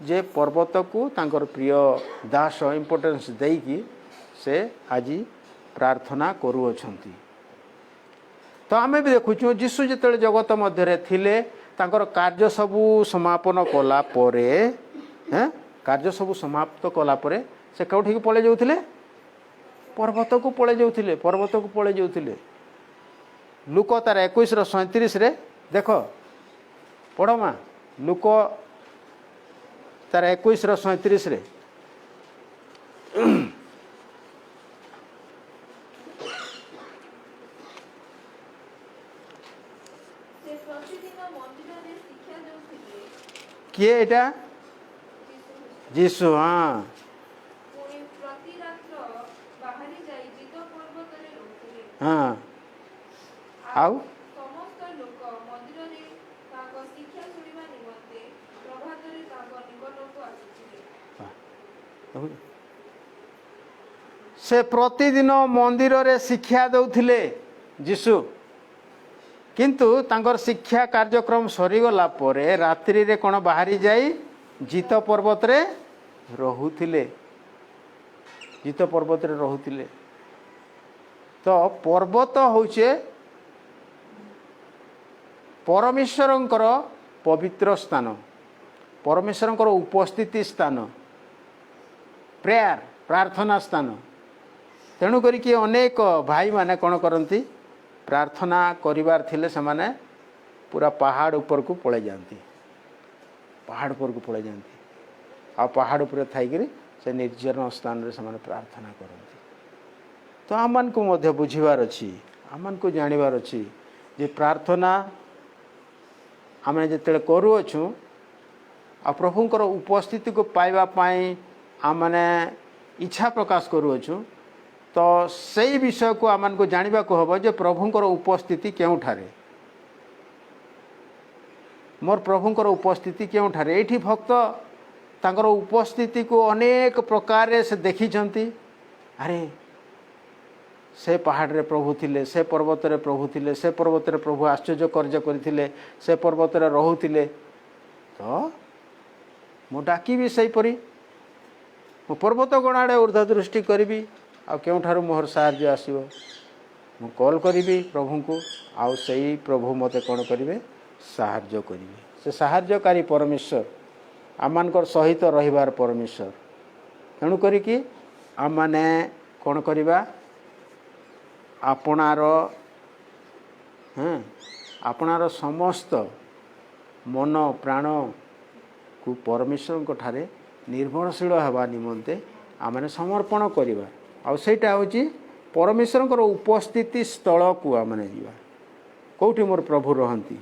जे पर्वत को तांकर प्रिय दास इम्पोर्टेंस देकी से आज प्रार्थना करुअछंती। तो आम भी देखुचु जीशु जिते जगत मध्य थिले तांकर कार्य सबू समापन कला परे, कार्य सबू समाप्त कला परे से कौटी पलि जाउथिले? पर्वत को पलि जाउथिले, पर्वत को पलि जाउथिले। लुक तार 21:37 रे देख पढ़ माँ लुक तार 21:37 ସେ ପ୍ରତିଦିନ ମନ୍ଦିରରେ ଶିକ୍ଷା ଦେଉଥିଲେ। किए एटा ଯୀଶୁ जीसु हाँ ପୁଣି ପ୍ରତି ରାତ୍ର ବାହାରି ଯାଇ ଜିତ ପର୍ବତରେ ରହୁଥିଲେ। हाँ ଆଉ ସମସ୍ତ ଲୋକ ମନ୍ଦିରରେ ତାଙ୍କ ଶିକ୍ଷା ଶୁଣିବା ନିମନ୍ତେ ପ୍ରଭାତରେ ତାଙ୍କ ନିକଟକୁ ଆସୁଥିଲେ। से प्रतिदिन मंदिर रे शिक्षा दौथिले जीशु किंतु तांकर शिक्षा कार्यक्रम सरीगला परे रात्रि रे कोन बाहरी जाई जीत पर्वत रे रहुथिले जीत पर्वत रे रहुथिले। तो पर्वत होचे परमेश्वरंकर पवित्र स्थान परमेश्वरंकर उपस्थिति स्थान प्रेयर प्रार्थना स्थान तेणु करिकी अनेक भाई माने कौन करती प्रार्थना करिवार थिले से माने पूरा पहाड़ ऊपर को पड़े जाती पहाड़ ऊपर को पड़े जाती आ पहाड़ ऊपर थाइकरी से निर्जन स्थान रे से माने प्रार्थना करती। तो आमन को मध्य बुझीवार अछि आमन को जानिवार अछि जे प्रार्थना आमे जेते करू अछु आ प्रभुंकर उपस्थिति को पाइबा पाई आमने इच्छा प्रकाश करू अछु तो सही विषय को आमन को जानिबा को हबो जे प्रभुंकर उपस्थिति केउठारे मोर प्रभुंकर उपस्थिति केउठारे एठी भक्त तांकर उपस्थिति को अनेक प्रकार से देखी जंती अरे से पहाड़ रे प्रभु थिले से पर्वत रे प्रभु थिले से पर्वत रे प्रभु आश्चर्य कार्य करथिले से पर्वत रे रहुथिले। तो मु डाकी भी सही परी मु पर्वत गणाड़े ऊर्ध्व दृष्टि करी आ केउठारु मोहर साहाय्य आसीबो मु कॉल करी प्रभु को आउ सही प्रभु मते कोन करिवे साहाय्य करिवे। से साहाय्यकारी परमेश्वर आमानकर सहित रहिबार परमेश्वर तेणु करी कि आम माने कोन करिबा आपणार आपणार समस्त मन प्राण को परमेश्वर ठारे निर्भरशील हवा निमंते आम समर्पण करवा आईटा हूँ परमेश्वर उपस्थिति स्थल को आम जा कौटी मोर प्रभु रहती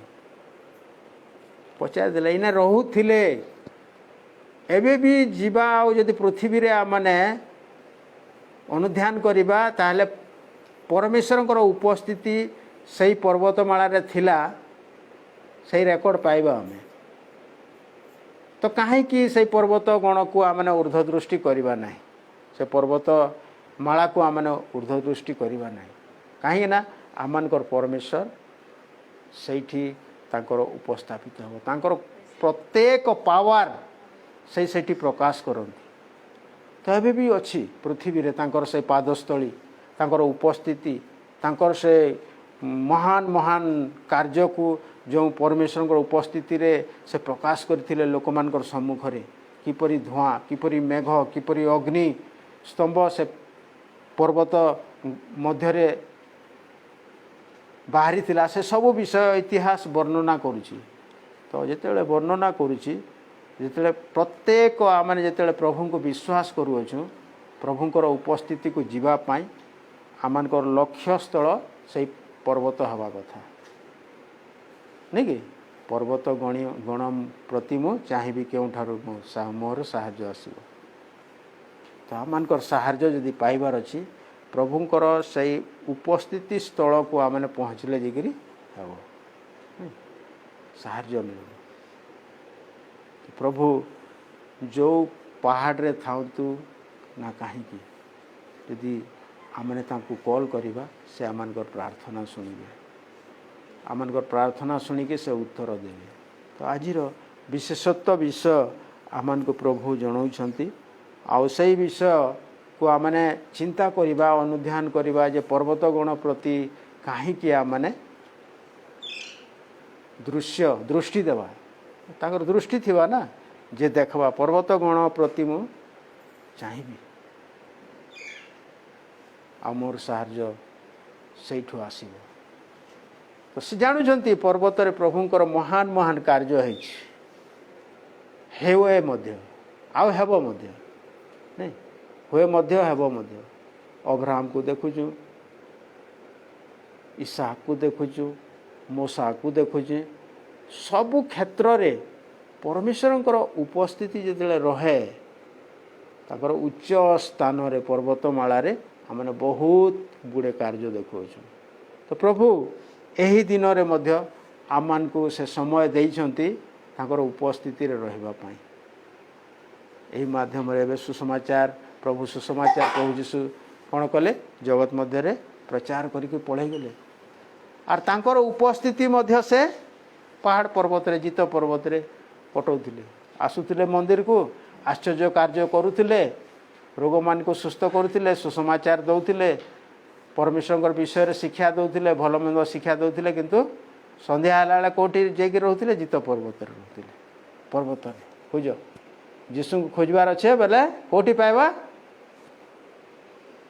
पचारदे इना रोले एबे भी जीवा आदि पृथ्वी रे आमने अनुध्यान करवा ताहले परमेश्वर उपस्थिति सही पर्वतमाला रे थिला सही रेकर्ड पाइबा आमे। तो कहीं से पर्वत गण को आमने ऊर्ध्व दृष्टि करवा ना से पर्वत माला को आमने ऊर्ध्व दृष्टि करवा ना कहीं ना आमनकर परमेश्वर सेठी तांकर उपस्थापित हो तांकर प्रत्येक पावर सेठी प्रकाश करती। तो एबे भी अच्छी पृथ्वी रे तांकर से पादस्थली तांकर उपस्थिति तांकर से महान महान कार्य को जो परमेश्वर उपस्थिति रे से प्रकाश करथिले लोकमानकर सम्मुखरे किपरि धुआं किपरि मेघ किपरि अग्नि स्तंभ से पर्वत मध्यरे बाहरी थिला से सब विषय इतिहास वर्णना करुछि। तो जेतेले वर्णना करुछि जेतेले प्रत्येक आमने जेतेले प्रभु को विश्वास करूछु प्रभुंकर उपस्थिति को जीवा पाई आमनकर लक्ष्य स्थल से पर्वत हवा कथा नहीं कि पर्वत गण प्रति मु चाहिए केउठारु मोर साहाय्य आसीबो। तो आमनकर साहाय्य जदि पाइबार अछि प्रभुंकर से उपस्थिति स्थल को आमने पहुँचले जिगिरी हबो साहाय्य मिल। प्रभु जो पहाड़ रे थांतु ना कहीं यदि आमने तांको कॉल करिबा से आमनकर प्रार्थना सुनिबे आमनकर प्रार्थना सुनिके से उत्तर देवे। तो आजिर विशेषत्व विषय आमन को प्रभु जनाउछंती आउ सही विषय को आमने चिंता करिबा अनुध्यान करिबा जे पर्वत गण प्रति काहे कि आमने दृष्टि देवा तांकर दृष्टि थिबा ना जे देखबा पर्वत गण प्रति मु चाहिबी आ मोर साहाय्य सेठु आसीबो। तो से जानुंट पर्वत प्रभुंर महान महान कार्य हुए आब नहीं हुए हेब अब्राहम को देखुचु इसहाक को देखुचु मूसा को देखुचे सबु क्षेत्र रे परमेश्वर उपस्थिति जिते रहे ताकर उच्च स्थान रे पर्वतमाला रे हमने बहुत गुड़े कार्य देखु। तो प्रभु यही दिन रे मध्य आमान को से समय देइछंती ताकर उपस्थिति रे रहबा पाई एही माध्यम रे सुसमाचार प्रभु जीशु कौन कले जगत मध्य रे प्रचार करके पढ़ाई गले आर तांकर उपस्थिति मध्य से पहाड़ पर्वत रे जित पर्वत रे पठाउथिले आसुथिले मंदिर को आश्चर्य कार्य करुथिले रोग मान को सुस्थ करुथिले सुसमाचार दउथिले परमेश्वर विषय रे शिक्षा दउथिले भल मंद शिक्षा दउथिले किंतु संध्या हला कोठी जेकी रहउथिले जित पर्वत रे रहउथिले पर्वत रे खोज जीशु को खोजबार अच्छे बेले कोठी पाइबा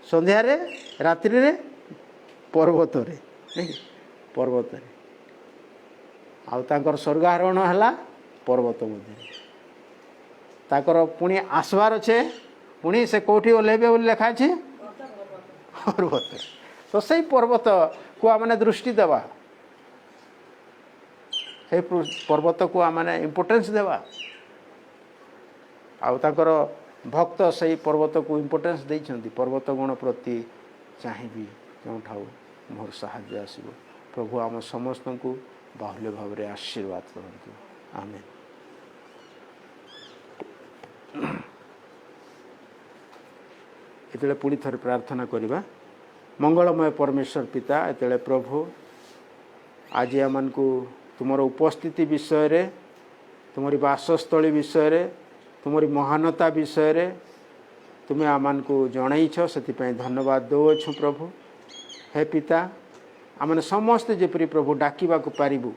संध्या रे रात्रि रे पर्वत रे पर्वत रे आउ तांकर स्वर्गारोहण हला पर्वत मध्य ताकर पुणी आसबार अच्छे पुणी से कोठी ओल्हेबे बोली लिखा अछि पर्वत तो सही पर्वत को आमने दृष्टि देवा से पर्वत को आमने इम्पोर्टेंस देवा आउ ताकर भक्त सही पर्वत को इम्पोर्टेंस देइछंती पर्वत गण प्रति चाहिबी जो ठाऊ मोर साहाय्य आसीबो प्रभु आम समस्त को बाहुल्य भाव में आशीर्वाद करंतु आमेन। एतले पुणी थर प्रार्थना करिबा मंगलमय परमेश्वर पिता एतले प्रभु आज आमन को तुमर उपस्थिति विषय रे तुमरी वासस्थली विषय रे तुमरी महानता विषय रे तुम्हें आमन को जनईछ से धन्यवाद दौछु प्रभु हे पिता आमने समस्ते जेपरी प्रभु डाकिबा को पारिबु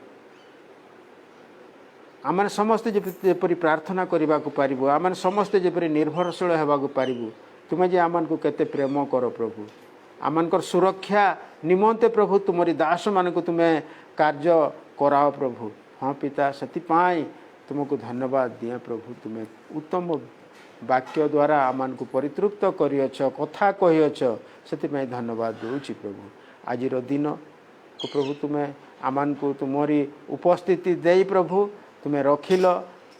आमने समस्ते जेपरी प्रार्थना करने को पारिबु आमने समस्ते जेपरी निर्भरशील होगा को पारिबु तुम्हें जे आमन को केते प्रेम कर प्रभु आमनकर सुरक्षा निमंते प्रभु तुमरी दास मान को तुम्हें कार्य कराओ प्रभु हाँ पिता से तुमको धन्यवाद दिए प्रभु तुम्हें उत्तम वाक्य द्वारा आमान को परितृप्त करियछ कथा कहियछ से धन्यवाद दूची प्रभु आज दिन को प्रभु तुम्हें आमान को तुमरी उपस्थिति दे प्रभु तुम्हें रखिल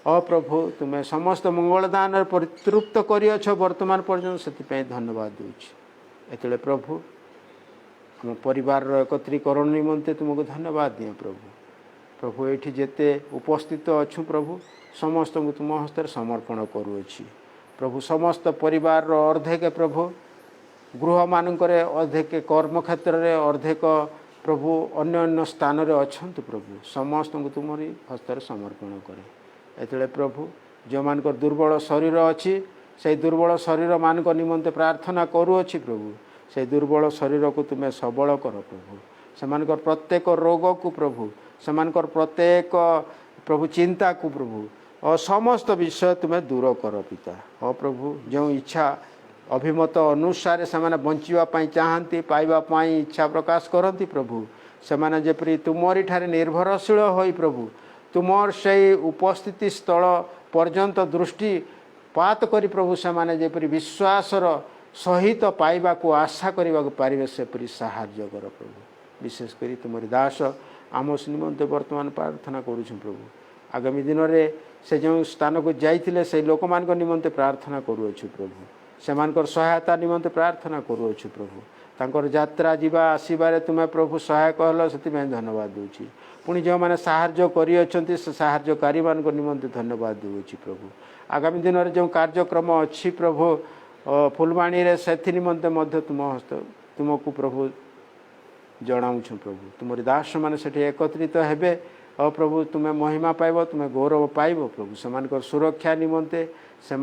प्रभु तुम्हें समस्त मंगलदान परितृप्त करियछ वर्तमान पर्यंत से धन्यवाद दूची एतले प्रभु आम परिवार एकत्रीकरण निमंते तुमको धन्यवाद दिए प्रभु प्रभु ये जेते उपस्थित अच्छु प्रभु समस्त को तुम हस्ते समर्पण करुँची प्रभु समस्त परिवार अर्धेक प्रभु गृह मानक अर्धेक कर्म क्षेत्र में अर्धेक प्रभु अन्य अन्य स्थान रे अछंतु प्रभु समस्त को तुमरी हस्ते समर्पण करे एतले प्रभु जो मान दुर्बल शरीर अच्छी से दुर्बल शरीर मान निमंते प्रार्थना करुँची प्रभु से दुर्बल शरीर को तुम्हें सबल कर प्रभु से प्रत्येक रोग को प्रभु से प्रत्येक प्रभु चिंता को प्रभु और समस्त विषय तुम्हें दूर कर पिता हाँ प्रभु जो इच्छा अभिमत अनुसार से बंचापी चाहती पाइबापी इच्छा प्रकाश करती प्रभु से जेपरी तुमरी ठारे निर्भरशील हो प्रभु तुमर से उपस्थिति स्थल पर्यंत दृष्टि पात करी प्रभु से जेपरी विश्वासर सहित पाइबा को आशा करने को पारे सेपरी साहाय्य कर प्रभु विशेष करी तुमरी दास आमस निमंते वर्तमान प्रार्थना करुछु प्रभु आगामी दिन में से जो स्थान को जाइथिले से लोक मान निमंते प्रार्थना करुछु प्रभु सेमानकर सहायता निमंते प्रार्थना करुछु प्रभु तांकर यात्रा जीवा आसबारे तुम्हें प्रभु सहायक हल से धन्यवाद दूची पुणी जो मैंने साहाय्य करी से साहाय्यकारी मान निमंते धन्यवाद दूची प्रभु आगामी दिन में जो कार्यक्रम अच्छी प्रभु फुलवाणी रे से निमंते तुम हस्त तुमको प्रभु जनाऊँ प्रभु तुमरी दास मैंने से एकत्रित हेबे प्रभु तुम्हें महिमा पाइब तुम्हें गौरव पाइब प्रभु से सुरक्षा निमंते से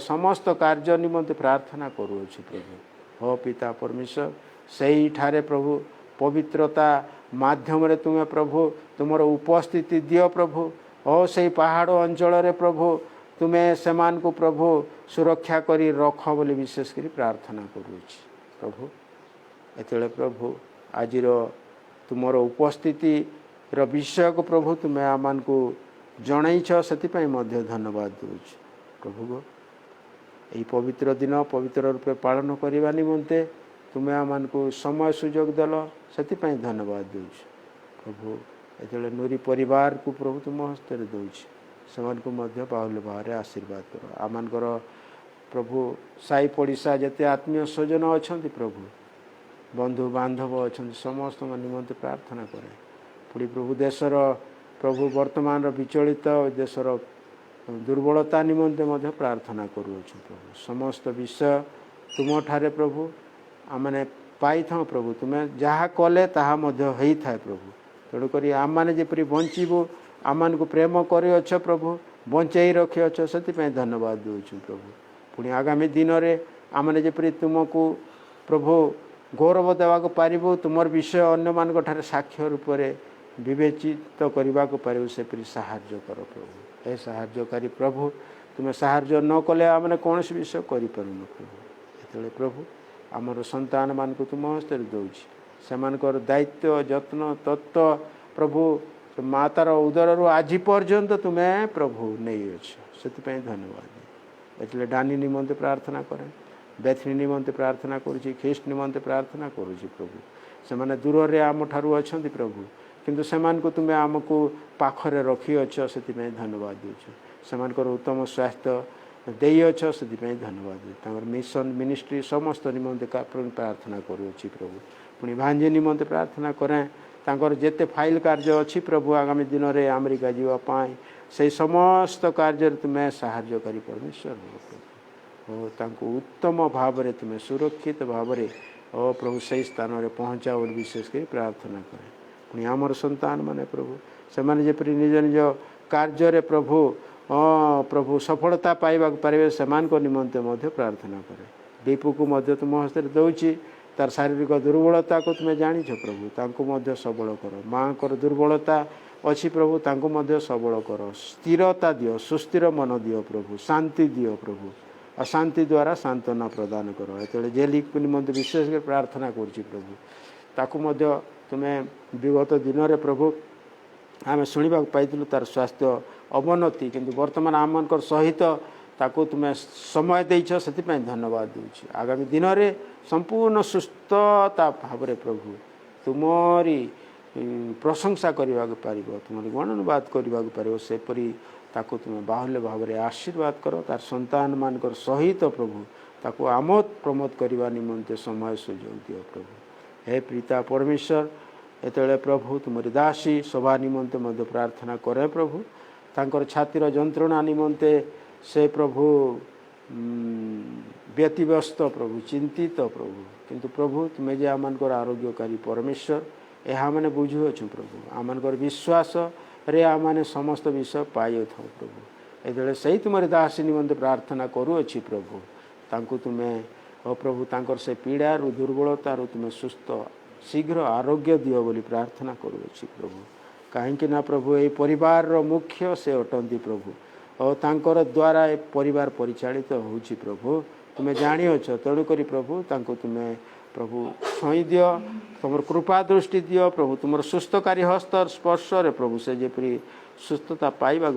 समस्त कार्य निमंते प्रार्थना करुँच प्रभु हो पिता परमेश्वर से ठारे प्रभु पवित्रता माध्यम रे तुम्हें प्रभु तुमर उपस्थिति दियो प्रभु हो से पहाड़ अंचल रे प्रभु तुम्हें सेमान को प्रभु सुरक्षा करी रख बोली विशेष करी प्रार्थना करुँच प्रभु एतले प्रभु आजिर तुमर उपस्थितिर विषय को प्रभु तुम्हें आम को जनईछ से धन्यवाद दूच प्रभु गो यही पवित्र दिन पवित्र रूपे पालन करने निमंते तुम्हें आम को समय सुजोग देल से धन्यवाद दूच प्रभु ये नूरी परिवार को प्रभु तुम हस्त दूच से बाहुल्य भाव आशीर्वाद कर आमर प्रभु साई पड़िशा जिते आत्मीय स्वजन अच्छा प्रभु बंधु बांधव अच्छा समस्त निमंते प्रार्थना करे पुणी प्रभु देशर प्रभु वर्तमान विचलित देशर दुर्बलता निमंते प्रार्थना करुँच प्रभु समस्त विषय तुम ठारे प्रभु आमने पाई था प्रभु तुम्हें जहाँ कले ताहा होई थाए प्रभु तेणुक आम मैंने जपरी बंचबू आम को प्रेम कर प्रभु बंचाई रखिअछ से धन्यवाद दूँ प्रभु पुणी आगामी दिन में आमने जपरी तुमको प्रभु गौरव देवाक पारिबु तुमर विषय अन्य मान साक्ष्य रूप से विवेचित करने को पार से साहाय्य कर प्रभु हे साहाय्यकारी प्रभु तुम्हें साहाय्य न कले आमने कौन विषय करूँ प्रभु ये प्रभु आमर संतान मान को तुम हस्त दौची से दायित्व जत्न तत्व प्रभु मातार उदर आज पर्यंत तुम्हें प्रभु नहीं अच्छे से धन्यवाद ये डानी निमंते प्रार्थना करें बेथनी निमंते प्रार्थना करुँची ख्रीस्ट निमंते प्रार्थना करुँची प्रभु से मैंने दूर रे आम ठारू अच्छा प्रभु किंतु सेमान को तुम्हें आमको पाखरे रखिअछ से धन्यवाद दूच से उत्तम स्वास्थ्य देछ से धन्यवाद मिशन मिनिस्ट्री समस्त निमंते प्रार्थना करुँची प्रभु पुणी भांजे निमंते प्रार्थना करें तांकर जेते फाइल कार्य अच्छी प्रभु आगामी दिन में अमेरिका जावाई से समस्त कार्य तुम्हें साहाय्यकारी परमेश्वर हो तांको उत्तम भाव में तुम्हें सुरक्षित भाव में प्रभु से स्थान में पहुँचा और विशेषकर प्रार्थना करें पुणी आमर संतान माने प्रभु से मैंने जपरी निज निज कार्य प्रभु प्रभु सफलता पाइबा पारे से निमंते प्रार्थना करे दीपू को तुम हस्त दौची तार शारीरिक दुर्बलता को तुम्हें जानी प्रभु तांको सबल कर माँ को दुर्बलता अच्छी प्रभु तांको सबल कर स्थिरता दियो सुस्थिर मन दियो प्रभु शांति दियो प्रभु अशांति द्वारा सांत्वना प्रदान कर ये जेली निमंते विशेष प्रार्थना करुँची प्रभु ताकू तुम्हें विगत दिन में प्रभु आम शुणा पाई तार स्वास्थ्य अवनति किंतु वर्तमान आम सहित ताकू तुम्हें समय देछ से धन्यवाद दूची आगामी दिन में संपूर्ण सुस्थता भाव प्रभु तुमरी प्रशंसा करने को पार तुम गणनाद करने को पार सेपरी ताकू तुम्हें बाहुल्य भाव में आशीर्वाद कर तार संतान मान सहित प्रभु ताकू आमोद प्रमोद करने निमंते समय सुजोग दियो प्रभु हे प्रीता परमेश्वर ये प्रभु तुमरी दासी सभा निमंते प्रार्थना करे प्रभु तांकर छातीर जंत्रणा निमंते से प्रभु व्यतिव्यस्त प्रभु चिंतित प्रभु किंतु प्रभु तुम्हें जे आमनकर आरोग्यकारी परमेश्वर यह मैंने बुझुअछु प्रभु आमनकर विश्वास रे आमने समस्त विषय पाई था प्रभु ये से तुम्हारे दासी निमंते प्रार्थना करुअछि प्रभु तांको तुम्हें प्रभु तांकर से पीड़ा रु दुर्बलता रु तुम्हें सुस्थ शीघ्र आरोग्य दियो बोली प्रार्थना करुअछि प्रभु कहीं ना प्रभु ये परिवार रो मुख्य से अटंती प्रभु और तांकर द्वारा ए परिवार परिचालित होउछि प्रभु तुम्हें जानिअछ तेणुक प्रभु तांको तुम्हें प्रभु छई दियो तुम कृपा दृष्टि दियो प्रभु तुम सुस्थकारी हस्त स्पर्श रे प्रभु से जेपरी सुस्थता पाइबा